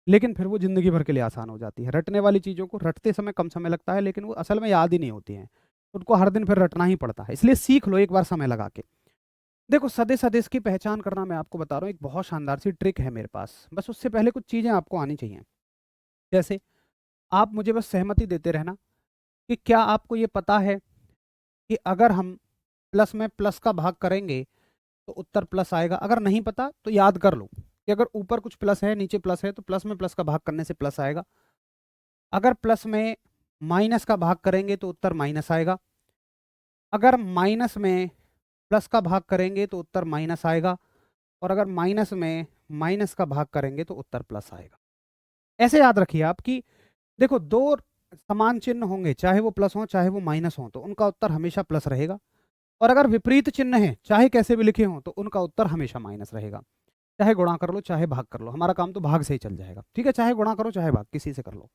लेकिन फिर वो ज़िंदगी भर के लिए आसान हो जाती है। रटने वाली चीज़ों को रटते समय कम समय लगता है, लेकिन वो असल में याद ही नहीं होती हैं, उनको हर दिन फिर रटना ही पड़ता है। इसलिए सीख लो एक बार समय लगा के। देखो सदिश सदिश की पहचान करना मैं आपको बता रहा हूँ, एक बहुत शानदार सी ट्रिक है मेरे पास। बस उससे पहले कुछ चीज़ें आपको आनी चाहिए। जैसे आप मुझे बस सहमति देते रहना कि क्या आपको ये पता है कि अगर हम प्लस में प्लस का भाग करेंगे तो उत्तर प्लस आएगा। अगर नहीं पता तो याद कर लो कि अगर ऊपर कुछ प्लस है नीचे प्लस है तो प्लस में प्लस का भाग करने से प्लस आएगा। अगर प्लस में माइनस का भाग करेंगे तो उत्तर माइनस आएगा। अगर माइनस में प्लस का भाग करेंगे तो उत्तर माइनस आएगा। और अगर माइनस में माइनस का भाग करेंगे तो उत्तर प्लस आएगा। ऐसे याद रखिए आप कि देखो दो समान चिन्ह होंगे, चाहे वो प्लस हो चाहे वो माइनस हो, तो उनका उत्तर हमेशा प्लस रहेगा। और अगर विपरीत चिन्ह है, चाहे कैसे भी लिखे हों, तो उनका उत्तर हमेशा माइनस रहेगा। चाहे गुणा कर लो चाहे भाग कर लो, हमारा काम तो भाग से ही चल जाएगा, ठीक है। चाहे गुणा करो चाहे भाग, किसी से कर लो।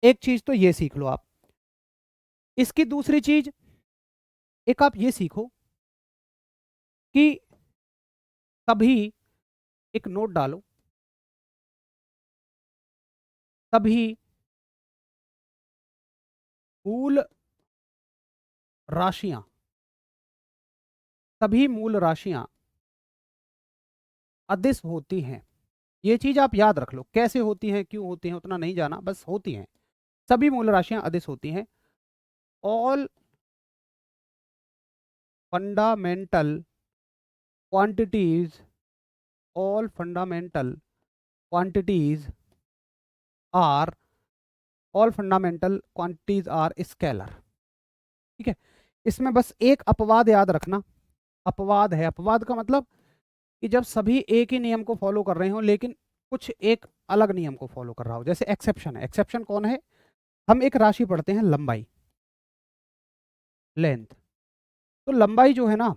एक चीज तो ये सीख लो आप। इसकी दूसरी चीज, एक आप ये सीखो कि कभी एक नोट डालो, कभी मूल राशियां, सभी मूल राशियां अदिश होती हैं। ये चीज आप याद रख लो, कैसे होती हैं क्यों होती हैं उतना नहीं जाना, बस होती हैं। सभी मूल राशियां अदिश होती हैं। All fundamental quantities, all fundamental quantities are, all fundamental quantities are scalar, ठीक है। इसमें बस एक अपवाद याद रखना, अपवाद है। अपवाद का मतलब कि जब सभी एक ही नियम को फॉलो कर रहे हो लेकिन कुछ एक अलग नियम को फॉलो कर रहा हो, जैसे एक्सेप्शन है। एक्सेप्शन कौन है, हम एक राशि पढ़ते हैं लंबाई, लेंथ। तो लंबाई जो है ना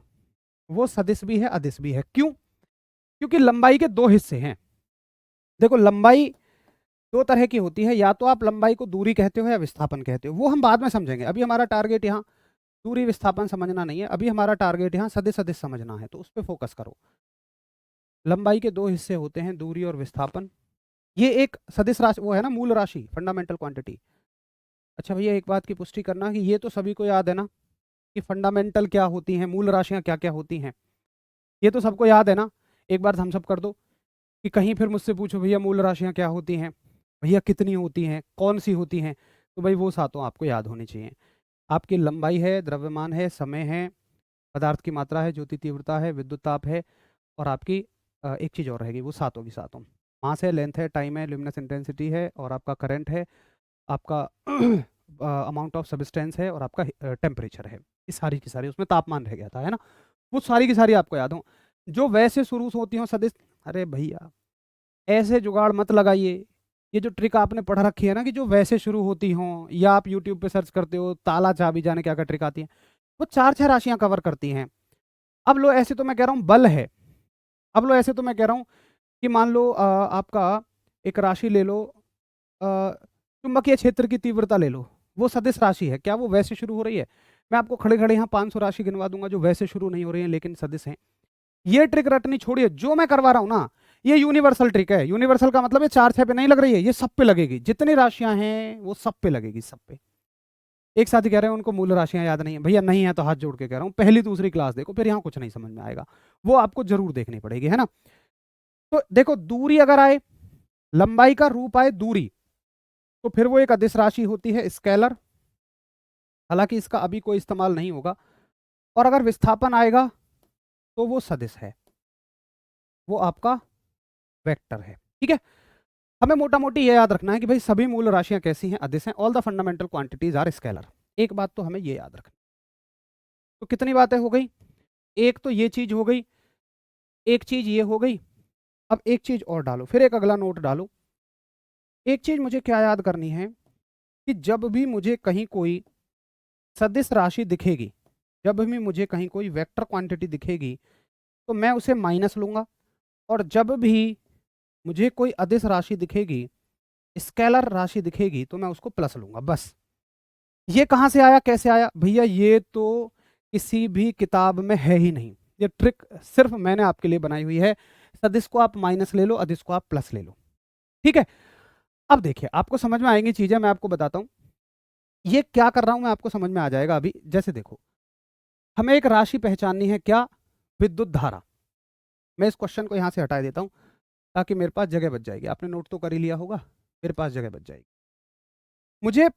वो सदिश भी है अदिश भी है। क्यों, क्योंकि लंबाई के दो हिस्से हैं। देखो लंबाई दो तरह की होती है, या तो आप लंबाई को दूरी कहते हो या विस्थापन कहते हो, वो हम बाद में समझेंगे। अभी हमारा टारगेट यहाँ दूरी विस्थापन समझना नहीं है, अभी हमारा टारगेट यहाँ सदिश सदिश समझना है, तो उस पर फोकस करो। लंबाई के दो हिस्से होते हैं, दूरी और विस्थापन। ये एक सदिश राशि वो है ना, मूल राशि, फंडामेंटल क्वांटिटी। अच्छा भैया एक बात की पुष्टि करना कि ये तो सभी को याद है ना कि फंडामेंटल क्या होती हैं, मूल राशियां क्या क्या होती हैं, ये तो सबको याद है ना। एक बार थम्स अप कर दो कि कहीं फिर मुझसे पूछो भैया मूल राशियां क्या होती हैं, भैया कितनी होती हैं, कौन सी होती हैं, तो भाई वो सातों आपको याद होनी चाहिए। आपकी लंबाई है, द्रव्यमान है, समय है, पदार्थ की मात्रा है, ज्योति तीव्रता है, विद्युत ताप है, और आपकी एक चीज़ और रहेगी, वो सातों की सातों। मास है, लेंथ है, टाइम है, ल्यूमिनस इंटेंसिटी है, और आपका करंट है, आपका अमाउंट ऑफ सब्सटेंस है, और आपका टेम्परेचर है। ये सारी की सारी, उसमें तापमान रह गया था है ना, वो सारी की सारी आपको याद हो। जो वैसे शुरू से होती हो सदिश, अरे भैया ऐसे जुगाड़ मत लगाइए। ये जो ट्रिक आपने पढ़ रखी है ना कि जो वैसे शुरू होती हों, या आप यूट्यूब पे सर्च करते हो ताला चाबी जाने क्या क्या ट्रिक आती है, वो चार छह राशियां कवर करती हैं। अब लो ऐसे तो मैं कह रहा हूँ बल है, अब लो ऐसे तो मैं कह रहा हूँ कि मान लो आपका एक राशि ले लो, चुंबकीय क्षेत्र की तीव्रता ले लो, वो सदिश राशि है, क्या वो वैसे शुरू हो रही है? मैं आपको खड़े खड़े यहाँ 500 राशि गिनवा दूंगा जो वैसे शुरू नहीं हो रही है लेकिन सदिश हैं। ये ट्रिक रटनी छोड़िए, जो मैं करवा रहा हूं ना ये यूनिवर्सल ट्रिक है। यूनिवर्सल का मतलब ये 4-6 पे नहीं लग रही है, ये सब पे लगेगी, जितनी राशियां हैं वो सब पे लगेगी, सब पे। एक साथी कह रहे हैं उनको मूल राशियां याद नहीं है, भैया नहीं है तो हाथ जोड़ के कह रहा हूं पहली दूसरी क्लास देखो, फिर यहाँ कुछ नहीं समझ में आएगा, वो आपको जरूर देखनी पड़ेगी, है ना। तो देखो दूरी अगर आए, लंबाई का रूप आए दूरी, तो फिर वो एक अदिश राशि होती है, स्केलर। हालांकि इसका अभी कोई इस्तेमाल नहीं होगा। और अगर विस्थापन आएगा तो वो सदिश है, वो आपका वेक्टर है, ठीक है। हमें मोटा मोटी ये याद रखना है कि भाई सभी मूल राशियां कैसी हैं, अदिश हैं। All the fundamental quantities are scalar. एक बात तो हमें ये याद रखनी। तो कितनी बातें हो गई? एक तो ये चीज हो गई, एक चीज ये हो गई। अब एक चीज और डालो, फिर एक अगला नोट डालो। एक चीज मुझे क्या याद करनी है कि जब भी मुझे कहीं कोई सदिश राशि दिखेगी, जब भी मुझे कहीं कोई वेक्टर क्वांटिटी दिखेगी, तो मैं उसे माइनस लूंगा। और जब भी मुझे कोई अदिश राशि दिखेगी, स्केलर राशि दिखेगी, तो मैं उसको प्लस लूंगा, बस। ये कहाँ से आया, कैसे आया? भैया ये तो किसी भी किताब में है ही नहीं, ये ट्रिक सिर्फ मैंने आपके लिए बनाई हुई है। सदिश को आप माइनस ले लो, अदिश को आप प्लस ले लो, ठीक है। अब देखिए आपको समझ में आएंगी चीजें, मैं आपको बताता हूं ये क्या कर रहा हूं मैं, आपको समझ में आ जाएगा अभी। जैसे देखो, हमें एक राशि पहचाननी है, क्या? विद्युत धारा। मैं इस क्वेश्चन को यहां से हटा देता हूं ताकि मेरे पास जगह बच जाएगी। आपने नोट तो कर ही लिया होगा, मेरे पास जगह बच जाएगी।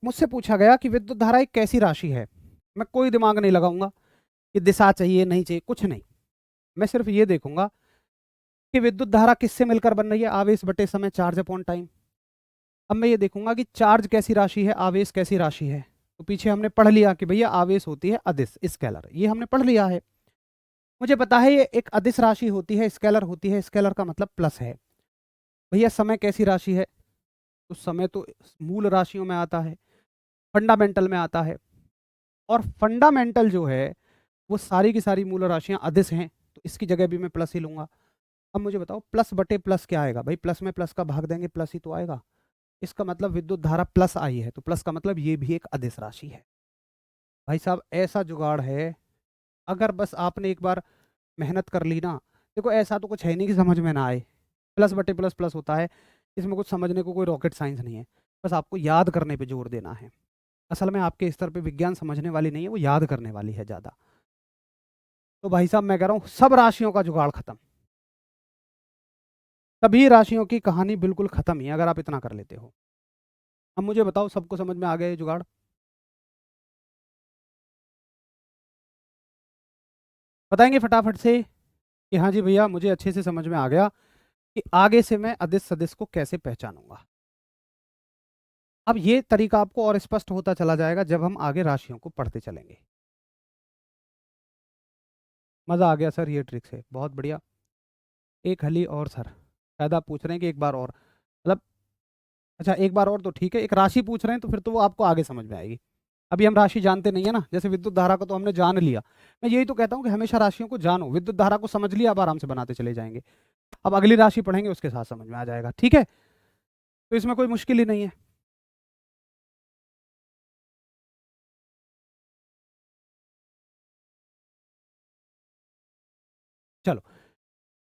मुझसे पूछा गया कि विद्युत धारा एक कैसी राशि है। मैं कोई दिमाग नहीं लगाऊंगा कि दिशा चाहिए नहीं चाहिए, कुछ नहीं। मैं सिर्फ ये देखूंगा कि विद्युत धारा किससे मिलकर बन रही है, आवेश बटे समय, चार्ज अपॉन टाइम। अब मैं ये देखूंगा कि चार्ज कैसी राशि है, आवेश कैसी राशि है। तो पीछे हमने पढ़ लिया कि भैया आवेश होती है अदिश, स्केलर, ये हमने पढ़ लिया है। मुझे पता है ये एक अदिश राशि होती है, स्केलर होती है, स्केलर का मतलब प्लस है। भैया समय कैसी राशि है, तो समय तो मूल राशियों में आता है, फंडामेंटल में आता है। और फंडामेंटल जो है वो सारी की सारी मूल राशियां अदिश हैं, तो इसकी जगह भी मैं प्लस ही लूंगा। अब मुझे बताओ प्लस बटे प्लस क्या आएगा? भाई प्लस में प्लस का भाग देंगे, प्लस ही तो आएगा। इसका मतलब विद्युत धारा प्लस आई है, तो प्लस का मतलब ये भी एक अदिश राशि है। भाई साहब ऐसा जुगाड़ है, अगर बस आपने एक बार मेहनत कर ली ना, देखो ऐसा तो कुछ है नहीं कि समझ में ना आए। प्लस बटे प्लस प्लस होता है, इसमें कुछ समझने को कोई रॉकेट साइंस नहीं है, बस आपको याद करने पे जोर देना है। असल में आपके स्तर पे विज्ञान समझने वाली नहीं है, वो याद करने वाली है ज़्यादा। तो भाई साहब मैं कह रहा हूँ सब राशियों का जुगाड़ खत्म, सभी राशियों की कहानी बिल्कुल खत्म ही है अगर आप इतना कर लेते हो। अब मुझे बताओ सबको समझ में आ गया ये जुगाड़? बताएंगे फटाफट से कि हाँ जी भैया मुझे अच्छे से समझ में आ गया कि आगे से मैं अदिश सदिश को कैसे पहचानूंगा। अब ये तरीका आपको और स्पष्ट होता चला जाएगा जब हम आगे राशियों को पढ़ते चलेंगे। मजा आ गया सर ये ट्रिक से, बहुत बढ़िया। एक हली और सर, शायद आप पूछ रहे हैं कि एक बार और, मतलब अच्छा एक बार और तो ठीक है, एक राशि पूछ रहे हैं तो फिर तो वो आपको आगे समझ में आएगी। अभी हम राशि जानते नहीं है ना, जैसे विद्युत धारा को तो हमने जान लिया। मैं यही तो कहता हूँ कि हमेशा राशियों को जानो, विद्युत धारा को समझ लिया, अब आराम से बनाते चले जाएंगे। अब अगली राशि पढ़ेंगे उसके साथ समझ में आ जाएगा, ठीक है। तो इसमें कोई मुश्किल ही नहीं है। चलो,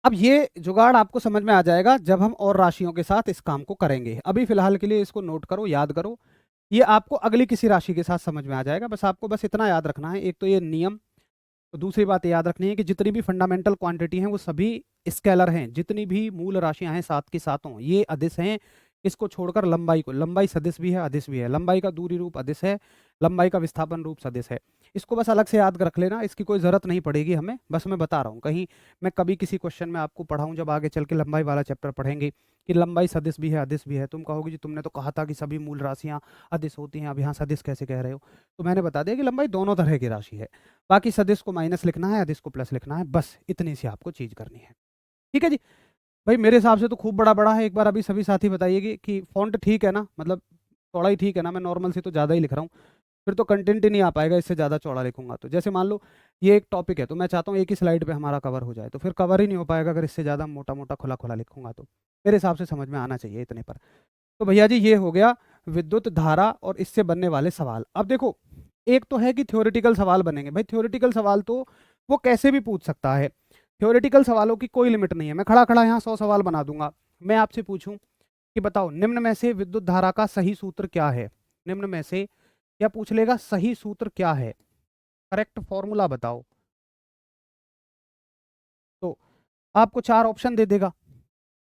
अब ये जुगाड़ आपको समझ में आ जाएगा जब हम और राशियों के साथ इस काम को करेंगे। अभी फिलहाल के लिए इसको नोट करो, याद करो, ये आपको अगली किसी राशि के साथ समझ में आ जाएगा। बस आपको बस इतना याद रखना है, एक तो ये नियम, तो दूसरी बात ये याद रखनी है कि जितनी भी फंडामेंटल क्वांटिटी हैं वो सभी स्केलर हैं, जितनी भी मूल राशियां हैं सात की सातों ये अदिश हैं। इसको छोड़कर लंबाई को, लंबाई सदिश भी है अदिश भी है, लंबाई का दूरी रूप अदिश है, लंबाई का विस्थापन रूप सदिश है। इसको बस अलग से याद रख लेना, इसकी कोई ज़रूरत नहीं पड़ेगी हमें, बस मैं बता रहा हूँ कहीं मैं कभी किसी क्वेश्चन में आपको पढ़ाऊँ जब आगे चल के लंबाई वाला चैप्टर पढ़ेंगे कि लंबाई सदिश भी है अदिश भी है, तुम कहोगे जी तुमने तो कहा था कि सभी मूल राशियाँ अदिश होती हैं, अब यहाँ सदिश कैसे कह रहे हो? तो मैंने बता दिया कि लंबाई दोनों तरह की राशि है। बाकी सदिश को माइनस लिखना है, अदिश को प्लस लिखना है, बस इतनी सी आपको चीज़ करनी है, ठीक है जी। भाई मेरे हिसाब से तो खूब बड़ा बड़ा है, एक बार अभी सभी साथी बताइए कि फॉन्ट ठीक है ना, मतलब चौड़ाई ठीक है ना? मैं नॉर्मल से तो ज़्यादा ही लिख रहा हूँ, फिर तो कंटेंट ही नहीं आ पाएगा इससे ज़्यादा चौड़ा लिखूंगा तो। जैसे मान लो ये एक टॉपिक है तो मैं चाहता हूँ एक ही स्लाइड पे हमारा कवर हो जाए, तो फिर कवर ही नहीं हो पाएगा अगर इससे ज़्यादा मोटा मोटा खुला खुला लिखूंगा तो। मेरे हिसाब से समझ में आना चाहिए इतने पर। तो भैया जी ये हो गया विद्युत धारा और इससे बनने वाले सवाल। अब देखो, एक तो है कि थ्योरेटिकल सवाल बनेंगे। भाई थ्योरेटिकल सवाल तो वो कैसे भी पूछ सकता है, थ्योरेटिकल सवालों की कोई लिमिट नहीं है। मैं खड़ा खड़ा यहाँ 100 सवाल बना दूंगा। मैं आपसे पूछूं कि बताओ निम्न में से विद्युत धारा का सही सूत्र क्या है, निम्न में से, या पूछ लेगा सही सूत्र क्या है, करेक्ट फॉर्मूला बताओ, तो आपको 4 ऑप्शन दे देगा।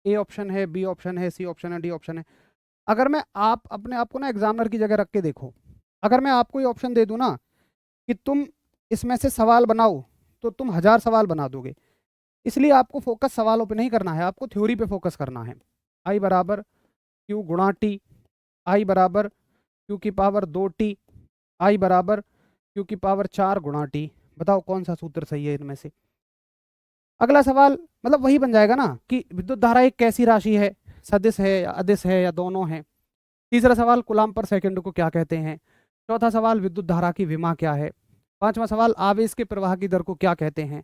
ए ऑप्शन है, बी ऑप्शन है, सी ऑप्शन है, डी ऑप्शन है। अगर मैं आप अपने आप को ना एग्जामिनर की जगह रख के देखो, अगर मैं आपको ये ऑप्शन दे दूं ना कि तुम इसमें से सवाल बनाओ, तो तुम 1000 सवाल बना दोगे। इसलिए आपको फोकस सवालों पे नहीं करना है, आपको थ्योरी पे फोकस करना है। आई बराबर क्यू गुणा टी, आई बराबर क्यू की पावर 2t, आई बराबर क्यू की पावर 4 गुणा टी। बताओ कौन सा सूत्र सही है इनमें से। अगला सवाल मतलब वही बन जाएगा ना कि विद्युत धारा एक कैसी राशि है, सदिश है या अदिश है या दोनों है। तीसरा सवाल कूलाम पर सेकंड को क्या कहते हैं। चौथा सवाल विद्युत धारा की विमा क्या है। पांचवा सवाल आवेश के प्रवाह की दर को क्या कहते हैं।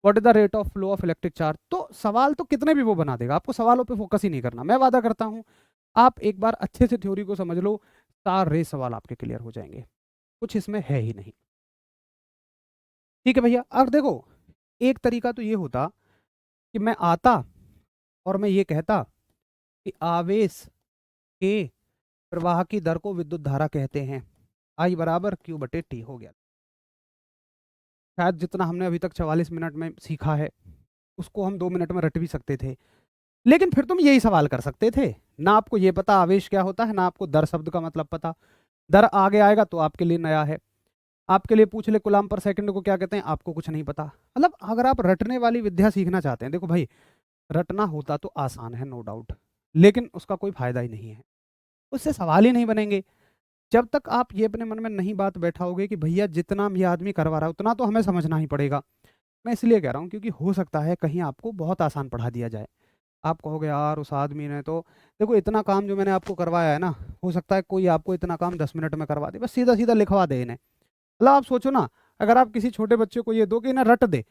What is the rate of flow of electric charge. तो सवाल तो कितने भी वो बना देगा, आपको सवालों पे फोकस ही नहीं करना। मैं वादा करता हूँ आप एक बार अच्छे से थ्योरी को समझ लो, सारे सवाल आपके क्लियर हो जाएंगे, कुछ इसमें है ही नहीं। ठीक है भैया। अब देखो, एक तरीका तो ये होता कि मैं आता और मैं ये कहता कि आवेश के प्रवाह की दर को विद्युत धारा कहते हैं, आई बराबर क्यू बटे टी हो गया। शायद जितना हमने अभी तक 44 मिनट में सीखा है उसको हम 2 मिनट में रट भी सकते थे। लेकिन फिर तुम यही सवाल कर सकते थे, ना आपको ये पता आवेश क्या होता है, ना आपको दर शब्द का मतलब पता। दर आगे आएगा तो आपके लिए नया है। आपके लिए पूछ ले कूलाम पर सेकंड को क्या कहते हैं, आपको कुछ नहीं पता। मतलब अगर आप रटने वाली विद्या सीखना चाहते हैं, देखो भाई रटना होता तो आसान है नो डाउट, लेकिन उसका कोई फायदा ही नहीं है, उससे सवाल ही नहीं बनेंगे। जब तक आप ये अपने मन में नहीं बात बैठाओगे कि भैया जितना ये आदमी करवा रहा है उतना तो हमें समझना ही पड़ेगा। मैं इसलिए कह रहा हूँ क्योंकि हो सकता है कहीं आपको बहुत आसान पढ़ा दिया जाए, आप कहोगे यार उस आदमी ने तो, देखो इतना काम जो मैंने आपको करवाया है ना, हो सकता है कोई आपको इतना काम 10 मिनट में करवा दे, बस सीधा सीधा लिखवा दे इन्हें। मतलब आप सोचो ना, अगर आप किसी छोटे बच्चे को ये दो कि ना रट दे,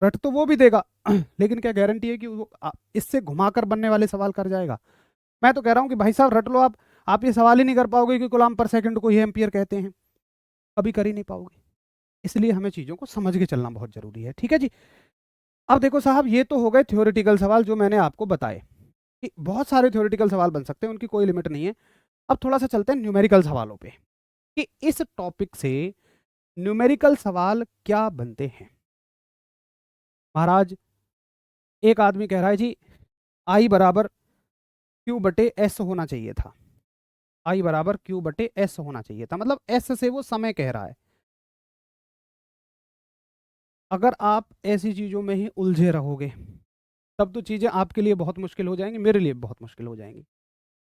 रट तो वो भी देगा लेकिन क्या गारंटी है कि वो इससे घुमाकर बनने वाले सवाल कर जाएगा। मैं तो कह रहा हूँ कि भाई साहब रट लो आप ये सवाल ही नहीं कर पाओगे कि कूलाम पर सेकंड को ये एम्पियर कहते हैं, कभी कर ही नहीं पाओगे। इसलिए हमें चीज़ों को समझ के चलना बहुत जरूरी है। ठीक है जी। अब देखो साहब, ये तो हो गए थ्योरेटिकल सवाल जो मैंने आपको बताए कि बहुत सारे थ्योरेटिकल सवाल बन सकते हैं, उनकी कोई लिमिट नहीं है। अब थोड़ा सा चलते हैं न्यूमेरिकल सवालों पे कि इस टॉपिक से न्यूमेरिकल सवाल क्या बनते हैं। महाराज एक आदमी कह रहा है जी आई बराबर क्यू बटे एस होना चाहिए था, आई बराबर क्यू बटे एस होना चाहिए था, मतलब एस से वो समय कह रहा है। अगर आप ऐसी चीज़ों में ही उलझे रहोगे तब तो चीज़ें आपके लिए बहुत मुश्किल हो जाएंगी, मेरे लिए बहुत मुश्किल हो जाएंगी।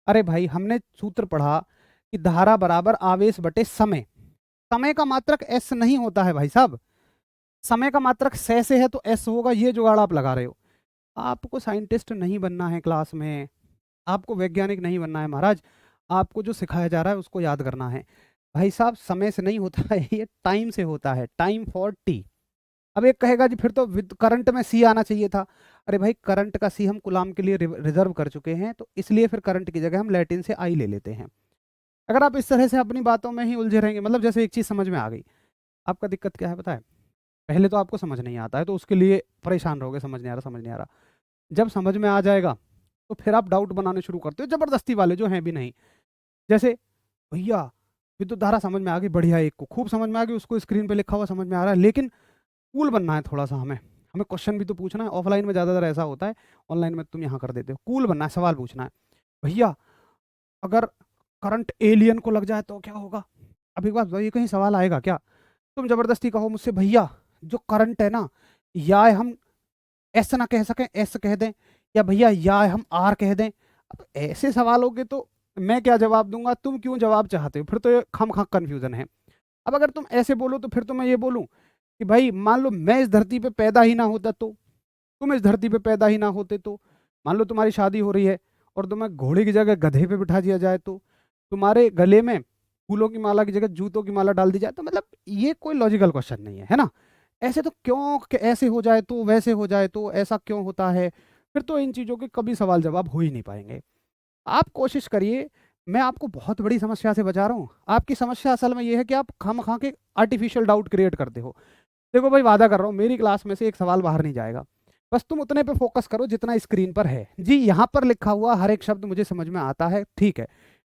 अरे भाई हमने सूत्र पढ़ा कि धारा बराबर आवेश बटे समय, समय का मात्रक एस नहीं होता है भाई साहब, समय का मात्रक से है तो एस होगा, ये जुगाड़ आप लगा रहे हो। आपको साइंटिस्ट नहीं बनना है क्लास में, आपको वैज्ञानिक नहीं बनना है महाराज, आपको जो सिखाया जा रहा है उसको याद करना है। भाई साहब समय से नहीं होता है, ये टाइम से होता है, टाइम फॉर टी। अब एक कहेगा जी फिर तो करंट में सी आना चाहिए था। अरे भाई करंट का सी हम कूलाम के लिए रिजर्व कर चुके हैं, तो इसलिए फिर करंट की जगह हम लैटिन से आई ले लेते हैं। अगर आप इस तरह से अपनी बातों में ही उलझे रहेंगे, मतलब जैसे एक चीज़ समझ में आ गई, आपका दिक्कत क्या है पता है, पहले तो आपको समझ नहीं आता है तो उसके लिए परेशान रहोगे, समझ नहीं आ रहा समझ नहीं आ रहा। जब समझ में आ जाएगा तो फिर आप डाउट बनाने शुरू करते हो, जबरदस्ती वाले जो हैं भी नहीं। जैसे भैया विद्युत धारा समझ में आ गई, बढ़िया, एक को खूब समझ में आ गई, उसको स्क्रीन पे लिखा हुआ समझ में आ रहा है, लेकिन कूल बनना है थोड़ा सा, हमें हमें क्वेश्चन भी तो पूछना है। ऑफलाइन में ज़्यादातर ऐसा होता है, ऑनलाइन में तुम यहाँ कर देते हो, कूल बनना है, सवाल पूछना है। भैया अगर करंट एलियन को लग जाए तो क्या होगा। अब एक बात बताइए, कहीं सवाल आएगा क्या, तुम जबरदस्ती कहो मुझसे भैया जो करंट है ना, या हम एस ना कह सकें एस कह दें, या भैया या हम आर कह दें। अब ऐसे सवालों के तो मैं क्या जवाब दूंगा, तुम क्यों जवाब चाहते हो, फिर तो ये खम खा कन्फ्यूजन है। अब अगर तुम ऐसे बोलो तो फिर तो मैं ये बोलूं कि भाई मान लो मैं इस धरती पे पैदा ही ना होता तो, तुम इस धरती पे पैदा ही ना होते तो, मान लो तुम्हारी शादी हो रही है और तुम्हें घोड़े की जगह गधे पे बिठा दिया जाए तो, तुम्हारे गले में फूलों की माला की जगह जूतों की माला डाल दी जाए तो, मतलब ये कोई लॉजिकल क्वेश्चन नहीं है ना। ऐसे तो क्यों कि ऐसे हो जाए तो वैसे हो जाए तो ऐसा क्यों होता है, फिर तो इन चीज़ों के कभी सवाल जवाब हो ही नहीं पाएंगे। आप कोशिश करिए मैं आपको बहुत बड़ी समस्या से बचा रहा हूँ। आपकी समस्या असल में ये है कि आप खामखा के आर्टिफिशियल डाउट क्रिएट करते हो। देखो भाई, वादा कर रहा हूँ मेरी क्लास में से एक सवाल बाहर नहीं जाएगा। बस तुम उतने पे फोकस करो जितना स्क्रीन पर है। जी, यहाँ पर लिखा हुआ हर एक शब्द मुझे समझ में आता है, ठीक है।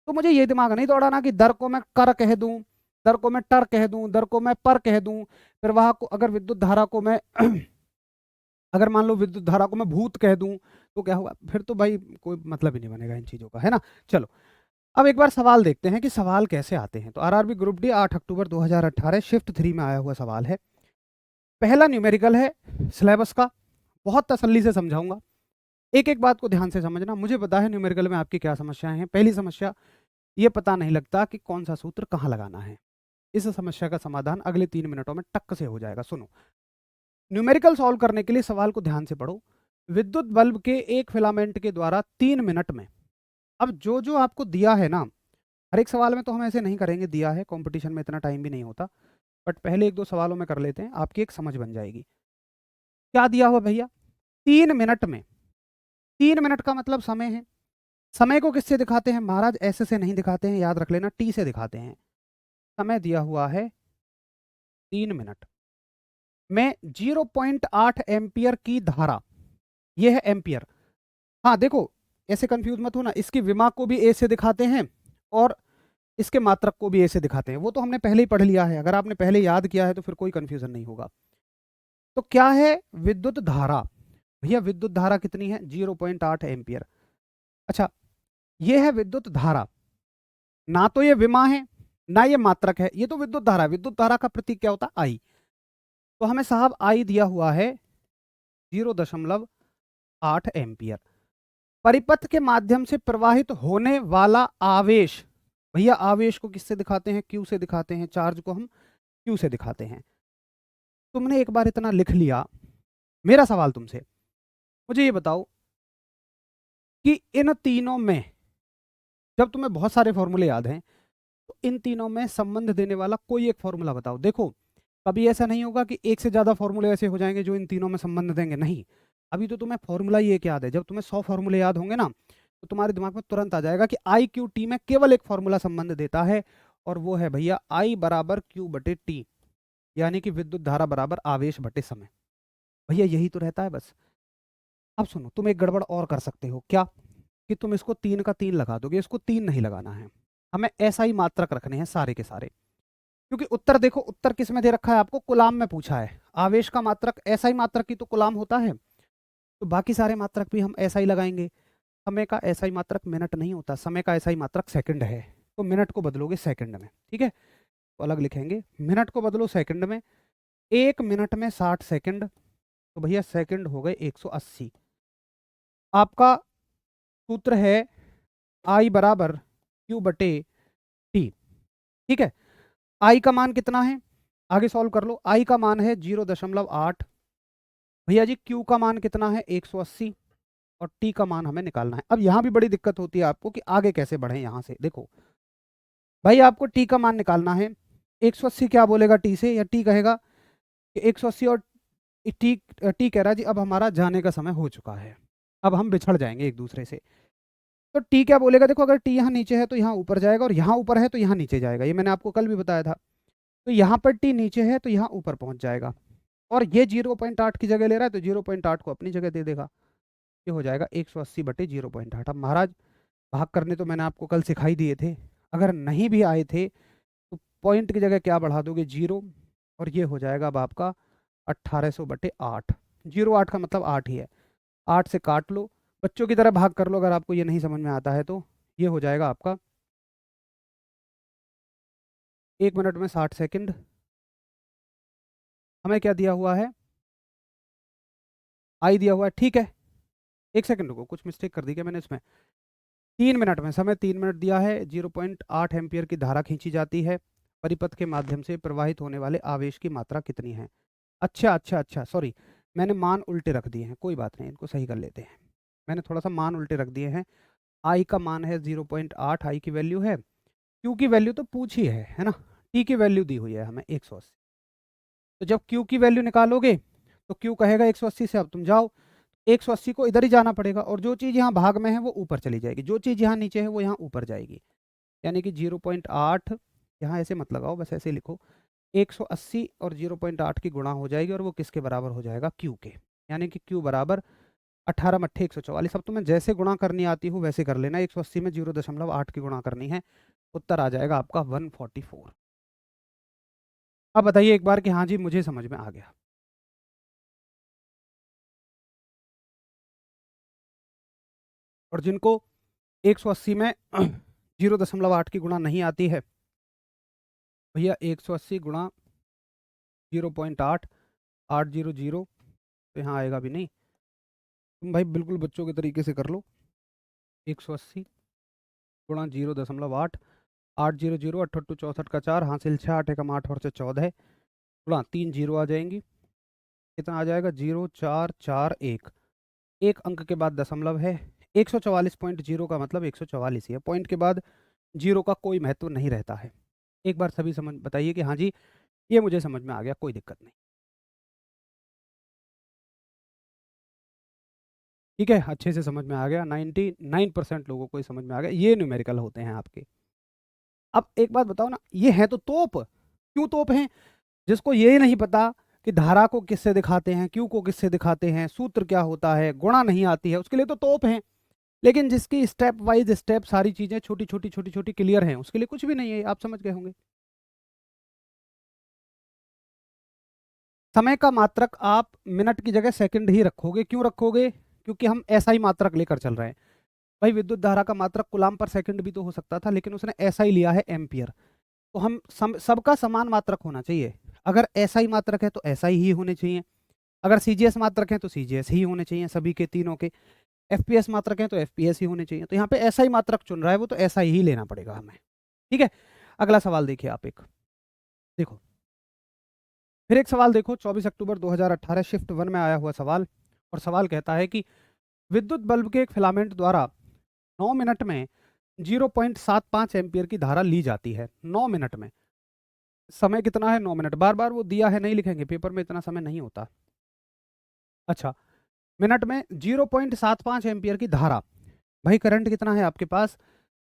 तो मुझे ये दिमाग नहीं दौड़ाना कि दर को मैं कर कह दूं, दर को मैं टर कह दूं, दर को मैं पर कह दूं, फिर वहां को अगर विद्युत धारा को मैं अगर मान लो विद्युत धारा को मैं भूत कह दूं तो क्या होगा? फिर तो भाई कोई मतलब ही नहीं बनेगा इन चीजों का, है ना। चलो, अब एक बार सवाल देखते हैं कि सवाल कैसे आते हैं। तो आरआरबी ग्रुप डी 8 अक्टूबर 2018 शिफ्ट 3 में आया हुआ सवाल है। पहला न्यूमेरिकल है सिलेबस का, बहुत तसल्ली से समझाऊंगा। एक एक बात को ध्यान से समझना। मुझे पता है न्यूमेरिकल में आपकी क्या समस्याएं हैं। पहली समस्या, ये पता नहीं लगता कि कौन सा सूत्र कहाँ लगाना है। इस समस्या का समाधान अगले 3 मिनटों में टक से हो जाएगा। सुनो, न्यूमेरिकल सॉल्व करने के लिए सवाल को ध्यान से पढ़ो। विद्युत बल्ब के एक फिलामेंट के द्वारा 3 मिनट में, अब जो जो आपको दिया है ना, हर एक सवाल में तो हम ऐसे नहीं करेंगे, दिया है कंपटीशन में इतना टाइम भी नहीं होता, बट पहले एक दो सवालों में कर लेते हैं, आपकी एक समझ बन जाएगी। क्या दिया हुआ भैया? 3 मिनट में, 3 मिनट का मतलब समय है। समय को किससे दिखाते हैं महाराज? ऐसे से नहीं दिखाते हैं, याद रख लेना, टी से दिखाते हैं। समय दिया हुआ है 3 मिनट में 0.8 एम्पियर की धारा, ये है एम्पियर। हाँ देखो, ऐसे कंफ्यूज मत होना, इसकी विमा को भी ए से दिखाते हैं और इसके मात्रक को भी ए से दिखाते हैं। वो तो हमने पहले ही पढ़ लिया है, अगर आपने पहले याद किया है तो फिर कोई कंफ्यूजन नहीं होगा। तो क्या है? विद्युत धारा। भैया विद्युत धारा कितनी है? 0.8 एम्पियर। अच्छा, ये है विद्युत धारा, ना तो ये विमा है ना ये मात्रक है, ये तो विद्युत धारा है। विद्युत धारा का प्रतीक क्या होता है? आई। तो हमें साहब आई दिया हुआ है 0.8 एम्पियर। परिपथ के माध्यम से प्रवाहित होने वाला आवेश, भैया आवेश को किससे दिखाते हैं? क्यू से दिखाते हैं। चार्ज को हम क्यू से दिखाते हैं। तुमने एक बार इतना लिख लिया, मेरा सवाल तुमसे, मुझे ये बताओ कि इन तीनों में, जब तुम्हें बहुत सारे फॉर्मूले याद हैं, तो इन तीनों में संबंध देने वाला कोई एक फॉर्मूला बताओ। देखो, कभी ऐसा नहीं होगा कि एक से ज्यादा फॉर्मूले ऐसे हो जाएंगे जो इन तीनों में संबंध देंगे, नहीं। अभी तो तुम्हें फॉर्मूला ही एक याद है। जब तुम्हें 100 फॉर्मूले याद होंगे ना, तो तुम्हारे दिमाग में तुरंत आ जाएगा कि आई क्यू टी में केवल एक फॉर्मूला संबंध देता है, और वो है भैया आई बराबर क्यू बटे टी, यानी कि विद्युत धारा बराबर आवेश बटे समय। भैया यही तो रहता है बस। अब सुनो, तुम एक गड़बड़ और कर सकते हो। क्या? कि तुम इसको 3 का 3 लगा दोगे। इसको 3 नहीं लगाना है, हमें ऐसा ही मात्रक रखने हैं सारे के सारे। क्योंकि उत्तर देखो, उत्तर किस में दे रखा है आपको? कुलाम में पूछा है। आवेश का मात्रक ऐसा ही मात्रक ही तो कुलाम होता है, तो बाकी सारे मात्रक भी हम ऐसा ही लगाएंगे। समय का ऐसा ही मात्रक मिनट नहीं होता, समय का ऐसा ही मात्रक सेकंड है, तो मिनट को बदलोगे सेकंड में, ठीक है। तो अलग लिखेंगे, मिनट को बदलो सेकंड में। 1 मिनट में 60 सेकंड, तो भैया सेकंड हो गए 180। आपका सूत्र है आई बराबर क्यू बटे टी, ठीक है। आई का मान कितना है? आगे सॉल्व कर लो। आई का मान है 0.8। भैया जी क्यू का मान कितना है? 180। और टी का मान हमें निकालना है। अब यहां भी बड़ी दिक्कत होती है आपको कि आगे कैसे बढ़े। यहां से देखो भाई, आपको टी का मान निकालना है। 180 क्या बोलेगा टी से? या टी कहेगा कि 180, और टी टी कह रहा है जी अब हमारा जाने का समय हो चुका है, अब हम बिछड़ जाएंगे एक दूसरे से। तो टी क्या बोलेगा? देखो, अगर टी यहाँ नीचे है तो यहाँ ऊपर जाएगा, और यहाँ ऊपर है तो यहाँ नीचे जाएगा। ये मैंने आपको कल भी बताया था। तो यहाँ पर टी नीचे है तो यहाँ ऊपर पहुंच जाएगा, और ये 0.8 की जगह ले रहा है तो 0.8 को अपनी जगह दे देगा। ये हो जाएगा 180 बटे 0.8। अब महाराज भाग करने तो मैंने आपको कल सिखाई दिए थे, अगर नहीं भी आए थे तो पॉइंट की जगह क्या बढ़ा दोगे? 0, और ये हो जाएगा अब आपका 1800 बटे 8। 0.8 का मतलब 8 ही है। 8 से काट लो, बच्चों की तरह भाग कर लो अगर आपको ये नहीं समझ में आता है तो। ये हो जाएगा आपका 1 मिनट में 60 सेकंड। हमें क्या दिया हुआ है? आई दिया हुआ है, ठीक है। 1 सेकंड रुको, कुछ मिस्टेक कर दी क्या मैंने इसमें? 3 मिनट में, समय 3 मिनट दिया है, 0.8 एम्पियर की धारा खींची जाती है, परिपथ के माध्यम से प्रवाहित होने वाले आवेश की मात्रा कितनी है? अच्छा अच्छा अच्छा, सॉरी, मैंने मान उल्टे रख दिए हैं, कोई बात नहीं, इनको सही कर लेते हैं। मैंने थोड़ा सा मान उल्टे रख दिए हैं। आई का मान है 0.8, आई की वैल्यू है। क्यू की वैल्यू तो पूछी है ना। टी की वैल्यू दी हुई है हमें 180। तो जब क्यू की वैल्यू निकालोगे तो क्यू कहेगा 180 से अब तुम जाओ, 180 को इधर ही जाना पड़ेगा, और जो चीज़ यहाँ भाग में है वो ऊपर चली जाएगी, जो चीज़ यहाँ नीचे है वो यहाँ ऊपर जाएगी। यानी कि 0.8, यहाँ ऐसे मत लगाओ, बस ऐसे लिखो, 180 और 0.8 की गुणा हो जाएगी और वो किसके बराबर हो जाएगा, Q के। यानी कि Q बराबर 18 मट्ठे 144। अब तुम्हें जैसे गुणा करनी आती हो वैसे कर लेना। 180 में 0.8 की गुणा करनी है, उत्तर आ जाएगा आपका 144। अब बताइए एक बार कि हाँ जी मुझे समझ में आ गया। और जिनको 180 में 0.8 की गुणा नहीं आती है, भैया 180 गुणा 0.8, 800, तो यहाँ आएगा भी नहीं। तुम भाई बिल्कुल बच्चों के तरीके से कर लो। 180 गुणा 0.8, 800, 8 64 का 4, हासिल 6, 8 एकम 8 और से 14, गुणा 3 जीरो आ जाएंगी। कितना आ जाएगा, 0441। एक अंक के बाद दशमलव है। 144.0 का मतलब 144 ही है। पॉइंट के बाद जीरो का कोई महत्व नहीं रहता है। एक बार सभी समझ बताइए कि हाँ जी ये मुझे समझ में आ गया, कोई दिक्कत नहीं। ठीक है, अच्छे से समझ में आ गया। 99% लोगों को ही समझ में आ गया। ये न्यूमेरिकल होते हैं आपके। अब एक बात बताओ ना, ये है तो तोप। क्यों तोप हैं? जिसको ये नहीं पता कि धारा को किससे दिखाते हैं, क्यू को किससे दिखाते हैं, सूत्र क्या होता है, गुणा नहीं आती है, उसके लिए तो तोप हैं। लेकिन जिसकी स्टेप वाइज स्टेप सारी चीजें छोटी छोटी छोटी छोटी क्लियर हैं, उसके लिए कुछ भी नहीं है। आप समझ गए होंगे। समय का मात्रक आप मिनट की जगह सेकंड ही रखोगे। क्यों रखोगे? क्योंकि हम ऐसा ही मात्रक लेकर चल रहे हैं। भाई विद्युत धारा का मात्रक कूलाम पर सेकंड भी तो हो सकता था, लेकिन उसने ऐसा ही लिया है, एम्पियर। तो हम सबका समान मात्रक होना चाहिए। अगर ऐसा ही मात्रक है तो ऐसा ही होने चाहिए। अगर सीजीएस मात्रक है तो सीजीएस ही होने चाहिए सभी के, तीनों के। एफपीएस मात्रक है तो एफपीएस ही होने चाहिए। तो यहाँ पे ऐसा ही मात्रक चुन रहा है वो, तो ऐसा ही लेना पड़ेगा हमें। ठीक है, अगला सवाल देखिए आप एक। देखो फिर एक सवाल देखो, 24 अक्टूबर 2018 शिफ्ट 1 में आया हुआ सवाल। और सवाल कहता है कि विद्युत बल्ब के एक फिलामेंट द्वारा 9 मिनट में 0.75 एम्पियर की धारा ली जाती है। 9 मिनट में। समय कितना है? 9 मिनट। बार बार वो दिया है, नहीं लिखेंगे, पेपर में इतना समय नहीं होता। अच्छा, मिनट में 0.75 एम्पियर की धारा। भाई करंट कितना है आपके पास?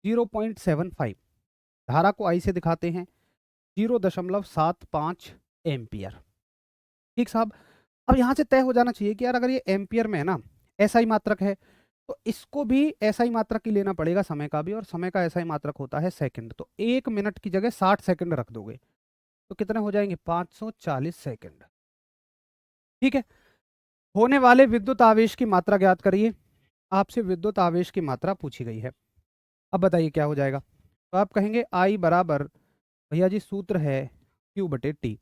0.75। धारा को आई से दिखाते हैं, 0.75 एम्पियर। ठीक साहब। अब यहां से तय हो जाना चाहिए कि यार अगर ये एम्पियर में है ना, ऐसा ही मात्रक है, तो इसको भी ऐसा ही मात्रक ही लेना पड़ेगा, समय का भी। और समय का ऐसा ही मात्रक होता है सेकंड। तो 1 मिनट की जगह 60 सेकंड रख दोगे तो कितने हो जाएंगे? 540 सेकंड। ठीक है। होने वाले विद्युत आवेश की मात्रा ज्ञात करिए। आपसे विद्युत आवेश की मात्रा पूछी गई है। अब बताइए क्या हो जाएगा। तो आप कहेंगे आई बराबर, भैया जी सूत्र है Q बटे टी।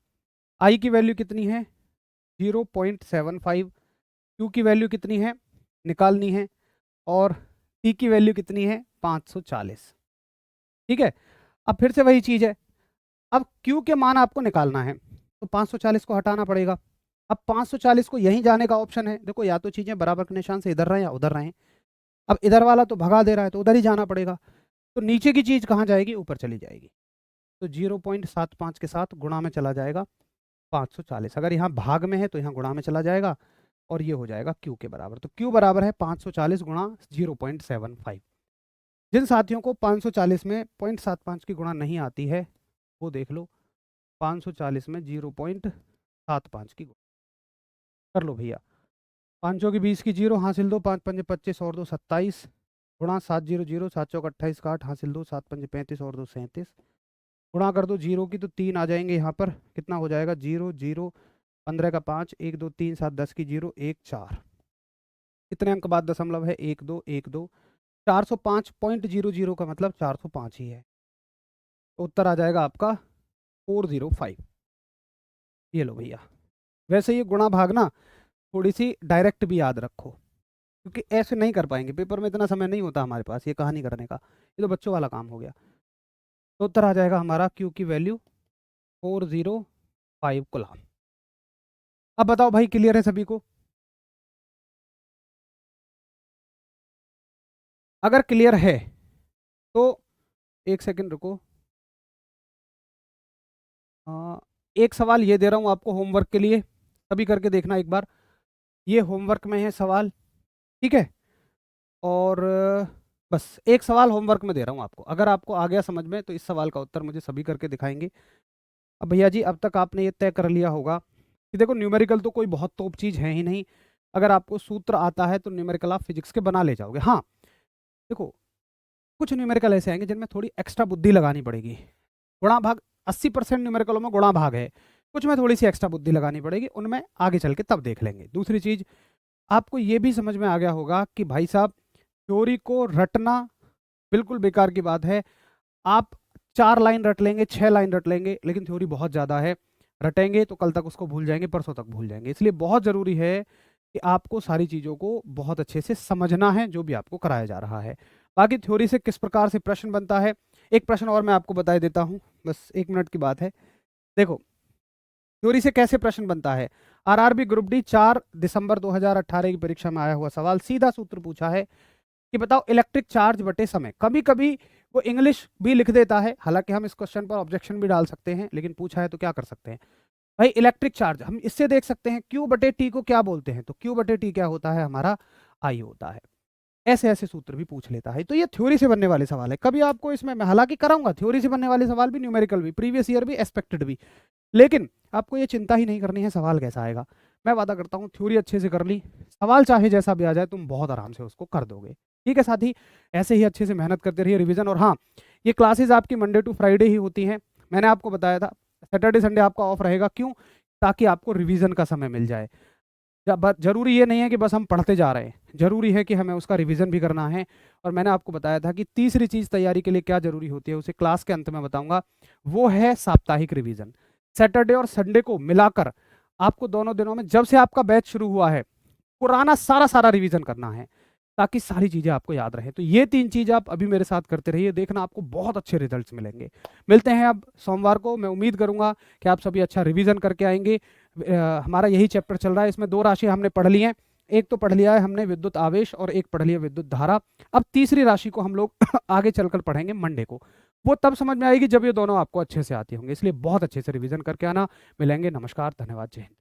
आई की वैल्यू कितनी है? 0.75। क्यू की वैल्यू कितनी है? निकालनी है। और टी की वैल्यू कितनी है? 540। ठीक है। अब फिर से वही चीज है। अब क्यू के मान आपको निकालना है, तो 540 को हटाना पड़ेगा। अब 540 को यहीं जाने का ऑप्शन है। देखो या तो चीजें बराबर के निशान से इधर रहे या उधर रहे। अब इधर वाला तो भगा दे रहा है, तो उधर ही जाना पड़ेगा। तो नीचे की चीज कहाँ जाएगी? ऊपर चली जाएगी। तो 0.75 के साथ गुणा में चला जाएगा 540। अगर यहाँ भाग में है तो यहाँ गुणा में चला जाएगा, और ये हो जाएगा Q के बराबर। तो Q बराबर है 540 गुणा 0.75। जिन साथियों को 540 में 0.75 की गुणा नहीं आती है, वो देख लो 540 में 0.75 की गुणा कर लो भैया। 5 की 20 की जीरो, हासिल दो, 5 पंजे 25 और 2 27, गुणा 700, 7 चौक 28 का 8, हासिल दो, 7 पंजे 35 और 2 37। गुणा कर दो जीरो की तो 3 आ जाएंगे यहाँ पर। कितना हो जाएगा? 0 0, 15 का 5, 1 2 3 7 10 की जीरो, 1 4। कितने अंक बाद दशमलव है? 1 2 1 2। 405.00 का मतलब 405 ही है। तो उत्तर आ जाएगा आपका 405। ये लो भैया। वैसे ये गुणा भाग ना थोड़ी सी डायरेक्ट भी याद रखो, क्योंकि ऐसे नहीं कर पाएंगे, पेपर में इतना समय नहीं होता हमारे पास ये कहानी करने का। ये तो बच्चों वाला काम हो गया। तो उत्तर आ जाएगा हमारा क्यू की वैल्यू 405 कूलम। अब बताओ भाई, क्लियर है सभी को? अगर क्लियर है तो एक सेकंड रुको। एक सवाल ये दे रहा हूँ आपको होमवर्क के लिए, सभी करके देखना एक बार। ये होमवर्क में है सवाल। ठीक है। और बस एक सवाल होमवर्क में दे रहा हूँ आपको, अगर आपको आ गया समझ में तो इस सवाल का उत्तर मुझे सभी करके दिखाएंगे। अब भैया जी अब तक आपने ये तय कर लिया होगा कि देखो न्यूमेरिकल तो कोई बहुत तोप चीज़ है ही नहीं, अगर आपको सूत्र आता है तो न्यूमेरिकल आप फिजिक्स के बना ले जाओगे। हाँ देखो, कुछ न्यूमेरिकल ऐसे आएंगे जिनमें थोड़ी एक्स्ट्रा बुद्धि लगानी पड़ेगी। गुणा भाग 80% न्यूमेरिकलों में गुणा भाग है, कुछ में थोड़ी सी एक्स्ट्रा बुद्धि लगानी पड़ेगी, उनमें आगे चल के तब देख लेंगे। दूसरी चीज़, आपको ये भी समझ में आ गया होगा कि भाई साहब थ्योरी को रटना बिल्कुल बेकार की बात है। आप 4 लाइन रट लेंगे, 6 लाइन रट लेंगे, लेकिन थ्योरी बहुत ज़्यादा है, रटेंगे तो कल तक उसको भूल जाएंगे, परसों तक भूल जाएंगे। इसलिए बहुत ज़रूरी है कि आपको सारी चीज़ों को बहुत अच्छे से समझना है जो भी आपको कराया जा रहा है। बाकी थ्योरी से किस प्रकार से प्रश्न बनता है, एक प्रश्न और मैं आपको बता देता हूँ, बस 1 मिनट की बात है। देखो थ्योरी से कैसे प्रश्न बनता है, आरआरबी ग्रुप डी 4 दिसंबर 2018 की परीक्षा में आया हुआ सवाल, सीधा सूत्र पूछा है कि बताओ इलेक्ट्रिक चार्ज बटे समय। कभी कभी वो इंग्लिश भी लिख देता है, हालांकि हम इस क्वेश्चन पर ऑब्जेक्शन भी डाल सकते हैं, लेकिन पूछा है तो क्या कर सकते हैं भाई। इलेक्ट्रिक चार्ज हम इससे देख सकते हैं, क्यू बटे टी को क्या बोलते हैं, तो क्यू बटे टी क्या होता है, हमारा आई होता है। ऐसे ऐसे सूत्र भी पूछ लेता है। तो ये थ्योरी से बनने वाले सवाल है, कभी आपको इसमें मैं हालांकि कराऊंगा थ्योरी से बनने वाले सवाल भी, न्यूमेरिकल भी, प्रीवियस ईयर भी, एक्सपेक्टेड भी, लेकिन आपको ये चिंता ही नहीं करनी है सवाल कैसा आएगा। मैं वादा करता हूँ थ्योरी अच्छे से कर ली, सवाल चाहे जैसा भी आ जाए तुम बहुत आराम से उसको कर दोगे। ठीक है साथी, ऐसे ही अच्छे से मेहनत करते रहिए, रिवीजन। और हाँ, ये क्लासेज आपकी मंडे टू फ्राइडे ही होती हैं, मैंने आपको बताया था सैटरडे संडे आपका ऑफ रहेगा, क्यों, ताकि आपको रिवीजन का समय मिल जाए। जरूरी ये नहीं है कि बस हम पढ़ते जा रहे हैं, जरूरी है कि हमें उसका रिवीजन भी करना है। और मैंने आपको बताया था कि तीसरी चीज़ तैयारी के लिए क्या जरूरी होती है, उसे क्लास के अंत में बताऊंगा, वो है साप्ताहिक रिवीजन। सैटरडे और संडे को मिलाकर आपको दोनों दिनों में, जब से आपका बैच शुरू हुआ है, पुराना सारा सारा रिवीजन करना है, ताकि सारी चीज़ें आपको याद रहें। तो ये 3 चीज़ आप अभी मेरे साथ करते रहिए, देखना आपको बहुत अच्छे रिजल्ट्स मिलेंगे। मिलते हैं अब सोमवार को, मैं उम्मीद करूंगा कि आप सभी अच्छा रिवीजन करके आएंगे। हमारा यही चैप्टर चल रहा है, इसमें 2 राशि हमने पढ़ ली हैं, एक तो पढ़ लिया है हमने विद्युत आवेश और एक पढ़ लिया विद्युत धारा। अब तीसरी राशि को हम लोग आगे चलकर पढ़ेंगे मंडे को, वो तब समझ में आएगी जब ये दोनों आपको अच्छे से आती होंगे। इसलिए बहुत अच्छे से रिवीजन करके आना। मिलेंगे, नमस्कार, धन्यवाद, जय हिंद।